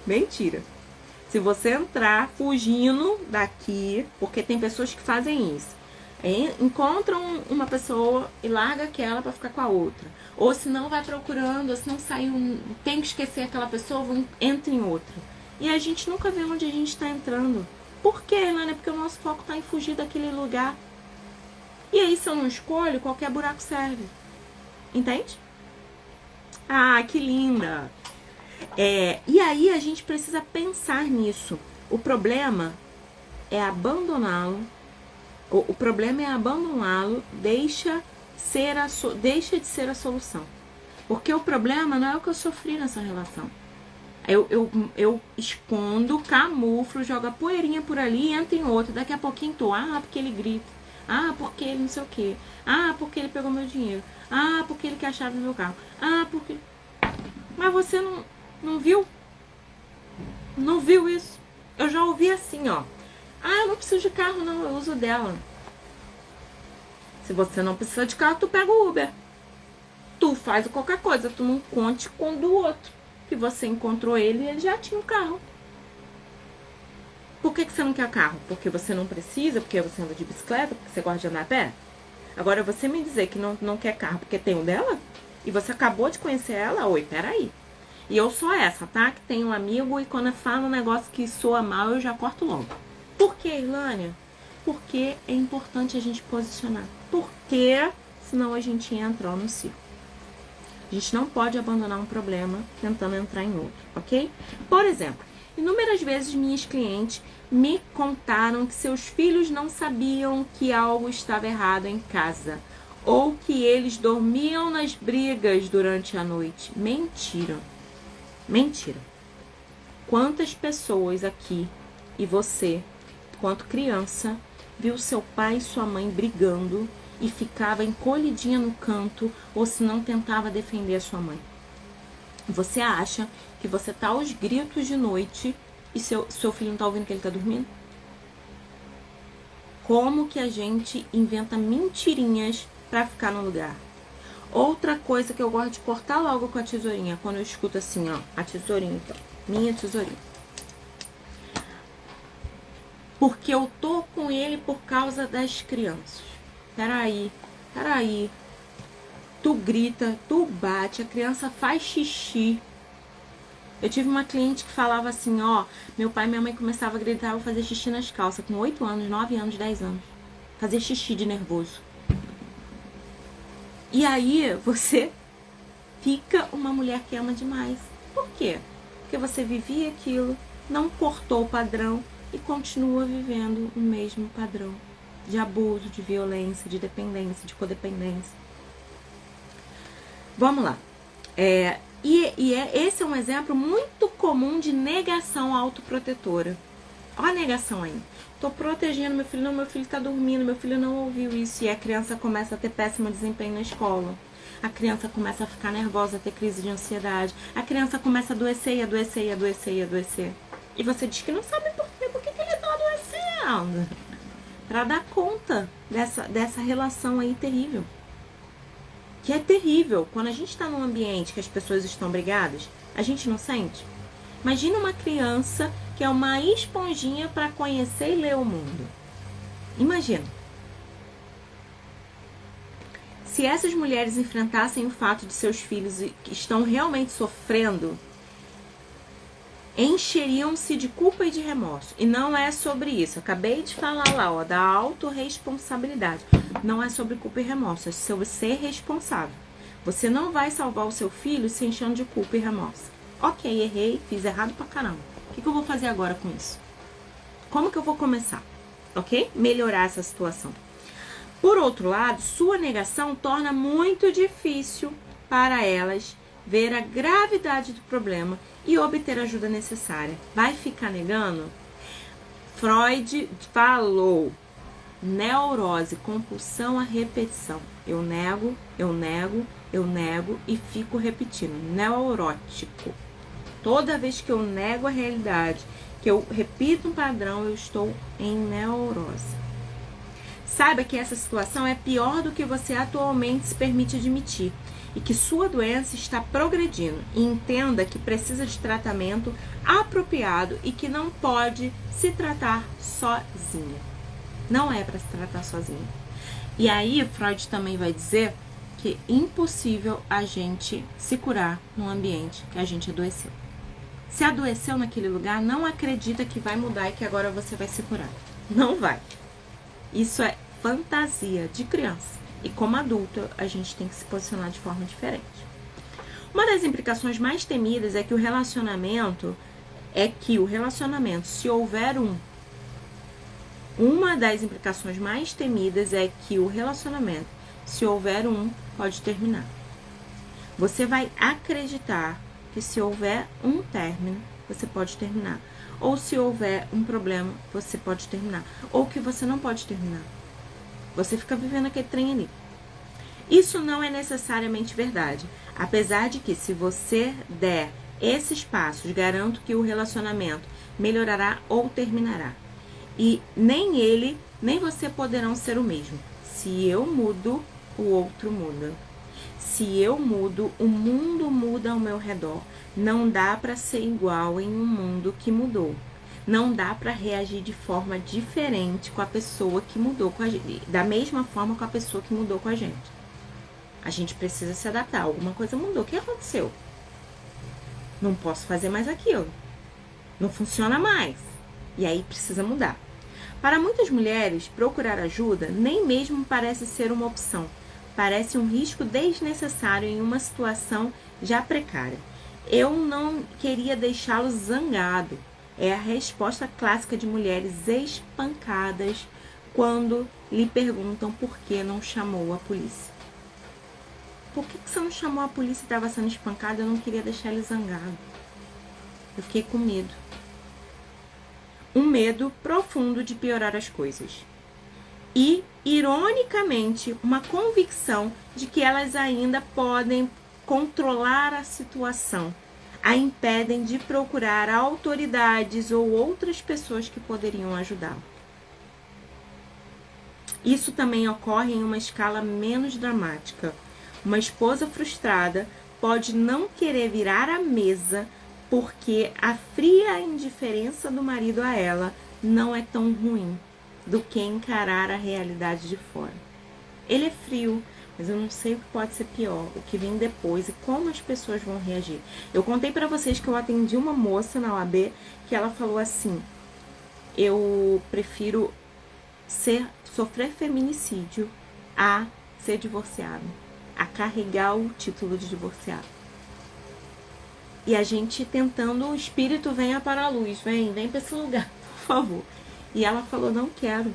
[SPEAKER 1] Mentira. Se você entrar fugindo daqui, porque tem pessoas que fazem isso, encontram uma pessoa e larga aquela para ficar com a outra, ou se não vai procurando, ou se não saiu, tem que esquecer aquela pessoa, entra em outra. E a gente nunca vê onde a gente está entrando. Por quê, Elane? Porque o nosso foco está em fugir daquele lugar. E aí, se eu não escolho, qualquer buraco serve. Entende? Ah, que linda! E aí, a gente precisa pensar nisso. O problema é abandoná-lo. O problema é abandoná-lo, deixa de ser a solução. Porque o problema não é o que eu sofri nessa relação. Eu escondo, camuflo, jogo a poeirinha por ali e entro em outro. Daqui a pouquinho tô, porque ele grita. Porque ele não sei o quê. Porque ele pegou meu dinheiro. Porque ele quer a chave do meu carro. Porque... Mas você não viu? Não viu isso? Eu já ouvi assim, ó. Eu não preciso de carro, não. Eu uso dela. Se você não precisa de carro, tu pega o Uber. Tu faz qualquer coisa. Tu não conte com o do outro. Que você encontrou ele e ele já tinha um carro. Por que você não quer carro? Porque você não precisa? Porque você anda de bicicleta? Porque você gosta de andar a pé? Agora você me dizer que não quer carro porque tem um dela? E você acabou de conhecer ela? Oi, peraí. E eu sou essa, tá? Que tem um amigo e quando eu falo um negócio que soa mal, eu já corto logo. Por que, Ilânia? Porque é importante a gente posicionar. Porque senão a gente entra no ciclo. A gente não pode abandonar um problema tentando entrar em outro, ok? Por exemplo, inúmeras vezes minhas clientes me contaram que seus filhos não sabiam que algo estava errado em casa, ou que eles dormiam nas brigas durante a noite. Mentira. Mentira. Quantas pessoas aqui, e você, quanto criança, viu seu pai e sua mãe brigando e ficava encolhidinha no canto, ou se não tentava defender a sua mãe? Você acha que você tá aos gritos de noite e seu filho não tá ouvindo que ele tá dormindo? Como que a gente inventa mentirinhas pra ficar no lugar? Outra coisa que eu gosto de cortar logo com a tesourinha, quando eu escuto assim, ó, a tesourinha, então, minha tesourinha. Porque eu tô com ele por causa das crianças. Peraí. Tu grita, tu bate, a criança faz xixi. Eu tive uma cliente que falava assim, ó, meu pai e minha mãe começavam a gritar, eu fazer xixi nas calças, com 8 anos, 9 anos, 10 anos. Fazer xixi de nervoso. E aí, você fica uma mulher que ama demais. Por quê? Porque você vivia aquilo, não cortou o padrão e continua vivendo o mesmo padrão de abuso, de violência, de dependência, de codependência. Vamos lá. Esse é um exemplo muito comum de negação autoprotetora. Olha a negação aí. Tô protegendo meu filho, não, meu filho tá dormindo, meu filho não ouviu isso. E a criança começa a ter péssimo desempenho na escola. A criança começa a ficar nervosa, a ter crise de ansiedade. A criança começa a adoecer e adoecer e adoecer e adoecer. E você diz que não sabe por quê. Por que ele tá adoecendo? Pra dar conta dessa relação aí terrível. Que é terrível. Quando a gente tá num ambiente que as pessoas estão brigadas, a gente não sente. Imagina uma criança que é uma esponjinha para conhecer e ler o mundo. Imagina. Se essas mulheres enfrentassem o fato de seus filhos que estão realmente sofrendo, encheriam-se de culpa e de remorso. E não é sobre isso. Eu acabei de falar lá, ó, da autorresponsabilidade. Não é sobre culpa e remorso, é sobre ser responsável. Você não vai salvar o seu filho se enchendo de culpa e remorso. Ok, errei, fiz errado pra caramba. O que eu vou fazer agora com isso? Como que eu vou começar? Ok? Melhorar essa situação. Por outro lado, sua negação torna muito difícil para elas ver a gravidade do problema e obter a ajuda necessária. Vai ficar negando? Freud falou: neurose, compulsão à repetição. Eu nego e fico repetindo. Neurótico. Toda vez que eu nego a realidade, que eu repito um padrão, eu estou em neurose. Saiba que essa situação é pior do que você atualmente se permite admitir e que sua doença está progredindo. E entenda que precisa de tratamento apropriado e que não pode se tratar sozinha. Não é para se tratar sozinha. E aí, Freud também vai dizer que é impossível a gente se curar num ambiente que a gente adoeceu. Se adoeceu naquele lugar, não acredita que vai mudar e que agora você vai se curar. Não vai. Isso é fantasia de criança. E como adulto, a gente tem que se posicionar de forma diferente. Uma das implicações mais temidas é que o relacionamento, se houver uma das implicações mais temidas é que o relacionamento, se houver pode terminar. Você vai acreditar que se houver um término, você pode terminar. Ou se houver um problema, você pode terminar. Ou que você não pode terminar. Você fica vivendo aquele trem ali. Isso não é necessariamente verdade. Apesar de que, se você der esses passos, garanto que o relacionamento melhorará ou terminará. E nem ele, nem você poderão ser o mesmo. Se eu mudo, o outro muda. Se eu mudo, o mundo muda ao meu redor. Não dá para ser igual em um mundo que mudou. Não dá para reagir de forma diferente com a pessoa que mudou com a gente, da mesma forma com a pessoa que mudou com a gente. A gente precisa se adaptar. Alguma coisa mudou. O que aconteceu? Não posso fazer mais aquilo. Não funciona mais. E aí precisa mudar. Para muitas mulheres, procurar ajuda nem mesmo parece ser uma opção. Parece um risco desnecessário em uma situação já precária. Eu não queria deixá-lo zangado. É a resposta clássica de mulheres espancadas quando lhe perguntam por que não chamou a polícia. Por que você não chamou a polícia e estava sendo espancado? Eu não queria deixar ele zangado. Eu fiquei com medo. Um medo profundo de piorar as coisas. E, ironicamente, uma convicção de que elas ainda podem controlar a situação. A impedem de procurar autoridades ou outras pessoas que poderiam ajudá-la. Isso também ocorre em uma escala menos dramática. Uma esposa frustrada pode não querer virar a mesa porque a fria indiferença do marido a ela não é tão ruim do que encarar a realidade de fora. Ele é frio, mas eu não sei o que pode ser pior, o que vem depois e como as pessoas vão reagir. Eu contei para vocês que eu atendi uma moça na OAB que ela falou assim: eu prefiro sofrer feminicídio a ser divorciado, a carregar o título de divorciado. E a gente tentando, o espírito venha para a luz, vem para esse lugar, por favor. E ela falou: não quero,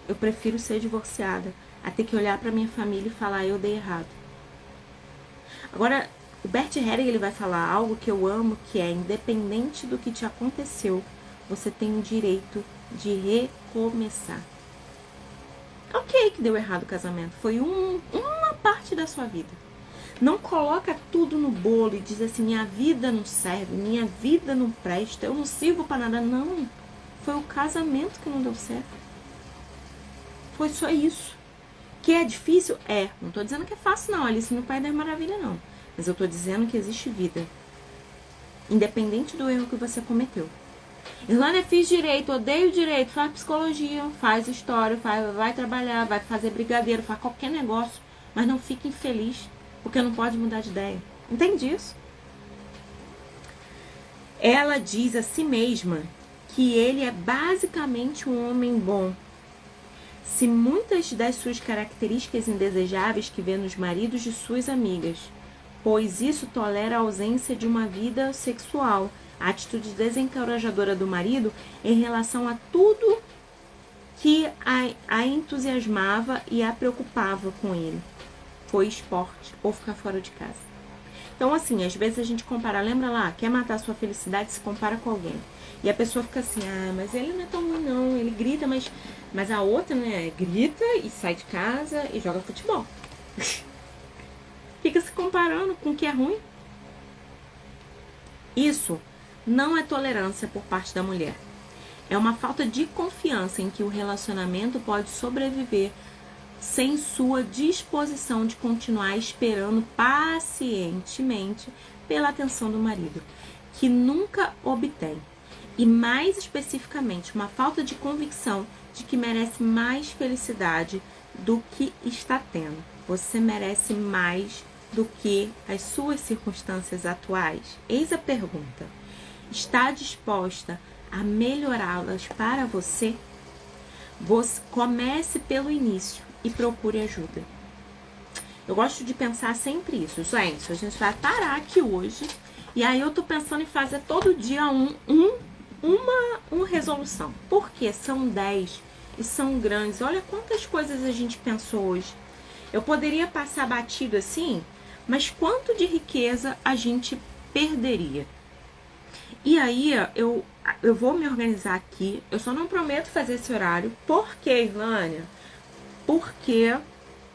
[SPEAKER 1] eu prefiro ser divorciada a ter que olhar para minha família e falar: eu dei errado. Agora, o Bert Hellinger, ele vai falar algo que eu amo, que é: independente do que te aconteceu, você tem o direito de recomeçar. Ok que deu errado o casamento, foi uma parte da sua vida. Não coloca tudo no bolo e diz assim: minha vida não serve, minha vida não presta, eu não sirvo para nada. Não, foi o casamento que não deu certo. Foi só isso. Que é difícil? É. Não tô dizendo que é fácil não, Alice no País das Maravilhas não. Mas eu tô dizendo que existe vida. Independente do erro que você cometeu. Irlanda, fiz direito, odeio direito, faz psicologia, faz história, vai trabalhar, vai fazer brigadeiro, faz qualquer negócio, mas não fique infeliz, porque não pode mudar de ideia. Entende isso? Ela diz a si mesma que ele é basicamente um homem bom. Se muitas das suas características indesejáveis que vê nos maridos de suas amigas, pois isso tolera a ausência de uma vida sexual, a atitude desencorajadora do marido em relação a tudo que a entusiasmava e a preocupava com ele. Foi esporte ou ficar fora de casa. Então, assim, às vezes a gente compara, lembra lá, quer matar sua felicidade, se compara com alguém. E a pessoa fica assim: ah, mas ele não é tão ruim não, ele grita, mas a outra, né, grita e sai de casa e joga futebol. Fica se comparando com o que é ruim. Isso não é tolerância por parte da mulher. É uma falta de confiança em que o relacionamento pode sobreviver sem sua disposição de continuar esperando pacientemente pela atenção do marido, que nunca obtém. E mais especificamente, uma falta de convicção de que merece mais felicidade do que está tendo. Você merece mais do que as suas circunstâncias atuais? Eis a pergunta. Está disposta a melhorá-las para você? Você comece pelo início e procure ajuda. Eu gosto de pensar sempre isso. Gente, a gente vai parar aqui hoje e aí eu tô pensando em fazer todo dia uma resolução. Porque são 10 e são grandes. Olha quantas coisas a gente pensou hoje. Eu poderia passar batido assim, mas quanto de riqueza a gente perderia? E aí, eu vou me organizar aqui. Eu só não prometo fazer esse horário. Por quê, Irlânia? Porque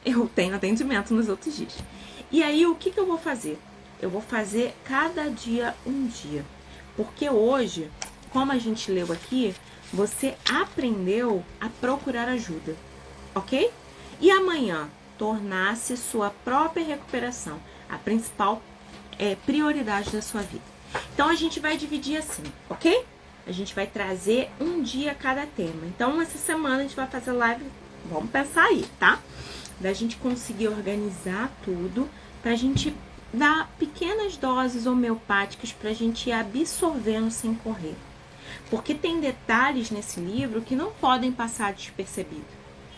[SPEAKER 1] eu tenho atendimento nos outros dias. E aí, o que eu vou fazer? Eu vou fazer cada dia um dia. Porque hoje, como a gente leu aqui, você aprendeu a procurar ajuda. Ok? E amanhã, tornar-se sua própria recuperação a principal prioridade da sua vida. Então, a gente vai dividir assim, ok? A gente vai trazer um dia cada tema. Então, essa semana a gente vai fazer live, vamos pensar aí, tá? Da gente conseguir organizar tudo, pra gente dar pequenas doses homeopáticas pra gente ir absorvendo sem correr. Porque tem detalhes nesse livro que não podem passar despercebido.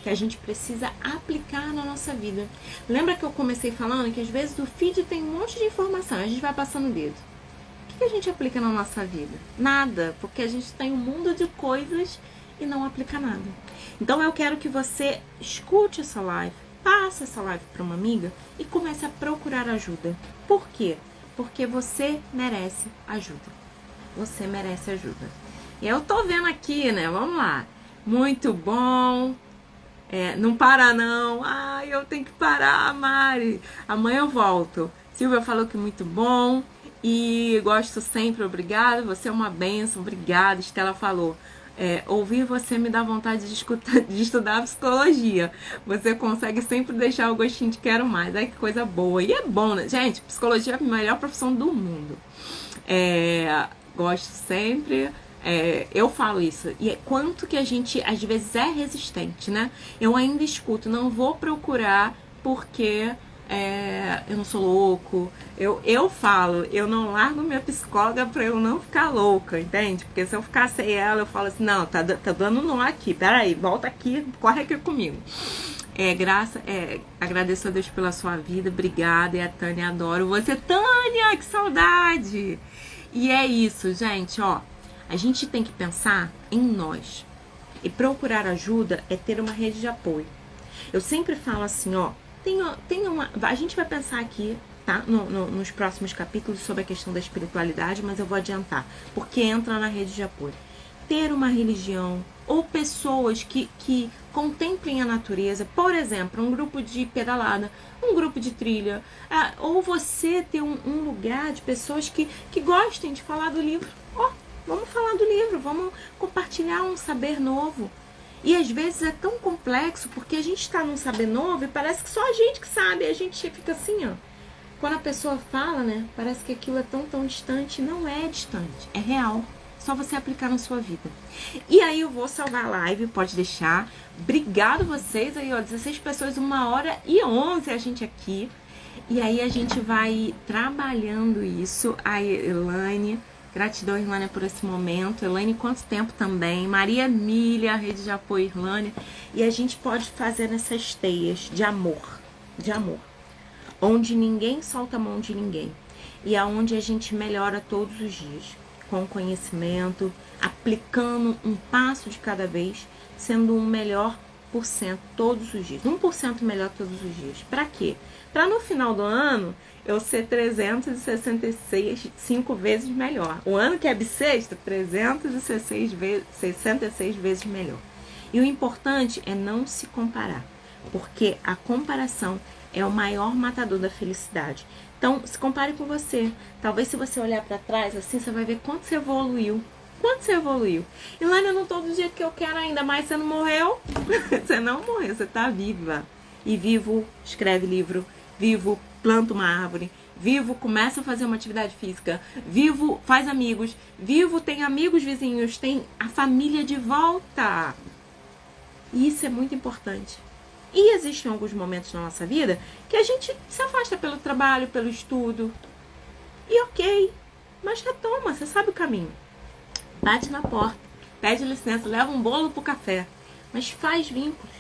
[SPEAKER 1] que a gente precisa aplicar na nossa vida. Lembra que eu comecei falando que às vezes o feed tem um monte de informação, a gente vai passando o dedo. O que a gente aplica na nossa vida? Nada, porque a gente tem um mundo de coisas e não aplica nada. Então eu quero que você escute essa live, passe essa live para uma amiga e comece a procurar ajuda. Por quê? Porque você merece ajuda. Você merece ajuda. Eu tô vendo aqui, né? Vamos lá. Muito bom. Não para não. Ai, eu tenho que parar, Mari. Amanhã eu volto. Silvia falou que muito bom. E gosto sempre, obrigada. Você é uma bênção, obrigada. Estela falou. Ouvir você me dá vontade de estudar psicologia. Você consegue sempre deixar o gostinho de quero mais. Ai, que coisa boa. E é bom, né? Gente, psicologia é a melhor profissão do mundo. Gosto sempre. Eu falo isso. E quanto que a gente, às vezes, é resistente, né? Eu ainda escuto, não vou procurar porque... eu não sou louco. Eu falo, eu não largo minha psicóloga pra eu não ficar louca, entende? Porque se eu ficar sem ela, eu falo assim, não, tá dando nó aqui, peraí, volta aqui, corre aqui comigo. Agradeço a Deus pela sua vida, obrigada, e a Tânia, adoro você. Tânia, que saudade! E é isso, gente, ó, a gente tem que pensar em nós. E procurar ajuda é ter uma rede de apoio. Eu sempre falo assim, ó, a gente vai pensar aqui, tá? Nos próximos capítulos sobre a questão da espiritualidade, mas eu vou adiantar, porque entra na rede de apoio. Ter uma religião ou pessoas que contemplem a natureza, por exemplo, um grupo de pedalada, um grupo de trilha, ou você ter um lugar de pessoas que gostem de falar do livro. Vamos falar do livro, vamos compartilhar um saber novo. E às vezes é tão complexo, porque a gente está num saber novo e parece que só a gente que sabe. A gente fica assim, ó. Quando a pessoa fala, né? Parece que aquilo é tão distante. Não é distante, é real. Só você aplicar na sua vida. E aí eu vou salvar a live, pode deixar. Obrigado vocês aí, ó. 16 pessoas, 1h11 a gente aqui. E aí a gente vai trabalhando isso. A Elaine... Gratidão, Irlânia, por esse momento. Elaine, quanto tempo também. Maria Emília, Rede de Apoio Irlânia. E a gente pode fazer essas teias de amor. De amor. Onde ninguém solta a mão de ninguém. E aonde a gente melhora todos os dias. Com conhecimento, aplicando um passo de cada vez, sendo um melhor por cento todos os dias. 1% melhor todos os dias. Para quê? Para no final do ano... eu ser 365 vezes melhor. O ano que é bissexto, 366 vezes melhor. E o importante é não se comparar, porque a comparação é o maior matador da felicidade. Então, se compare com você. Talvez se você olhar para trás, assim, você vai ver quanto você evoluiu. Quanto você evoluiu? Ilana, eu não tô do jeito que eu quero ainda, mas você não morreu? Você não morreu, você tá viva. E vivo, escreve livro, vivo, planta uma árvore, vivo, começa a fazer uma atividade física, vivo, faz amigos, vivo, tem amigos vizinhos, tem a família de volta. E isso é muito importante. E existem alguns momentos na nossa vida que a gente se afasta pelo trabalho, pelo estudo. E ok, mas retoma, você sabe o caminho. Bate na porta, pede licença, leva um bolo pro café, mas faz vínculos.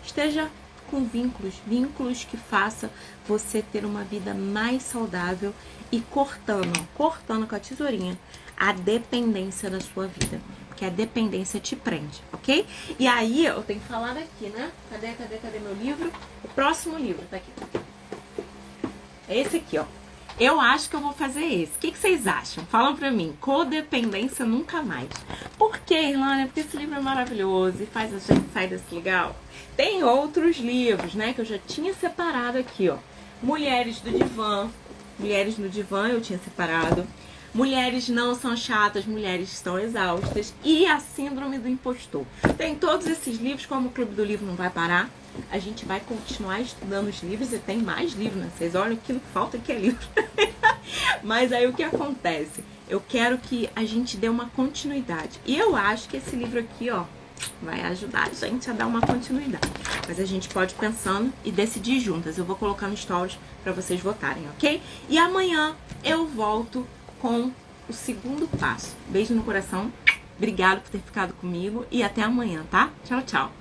[SPEAKER 1] Esteja com vínculos que faça você ter uma vida mais saudável e cortando com a tesourinha a dependência da sua vida, porque a dependência te prende, ok? E aí eu tenho que falar aqui, né? Cadê meu livro? O próximo livro tá aqui. É esse aqui, ó. Eu acho que eu vou fazer esse. O que vocês acham? Falam pra mim. Codependência nunca mais. Por que, Irlânia? Porque esse livro é maravilhoso e faz a gente sair desse legal. Tem outros livros, né? Que eu já tinha separado aqui, ó. Mulheres do Divã. Mulheres no Divã eu tinha separado. Mulheres não são chatas, mulheres estão exaustas. E a Síndrome do Impostor. Tem todos esses livros, como o Clube do Livro não vai parar. A gente vai continuar estudando os livros e tem mais livros, né? Vocês olham aquilo que falta que é livro. Mas aí o que acontece? Eu quero que a gente dê uma continuidade. E eu acho que esse livro aqui, ó, vai ajudar a gente a dar uma continuidade. Mas a gente pode ir pensando e decidir juntas. Eu vou colocar no stories pra vocês votarem, ok? E amanhã eu volto com o segundo passo. Beijo no coração. Obrigado por ter ficado comigo e até amanhã, tá? Tchau, tchau.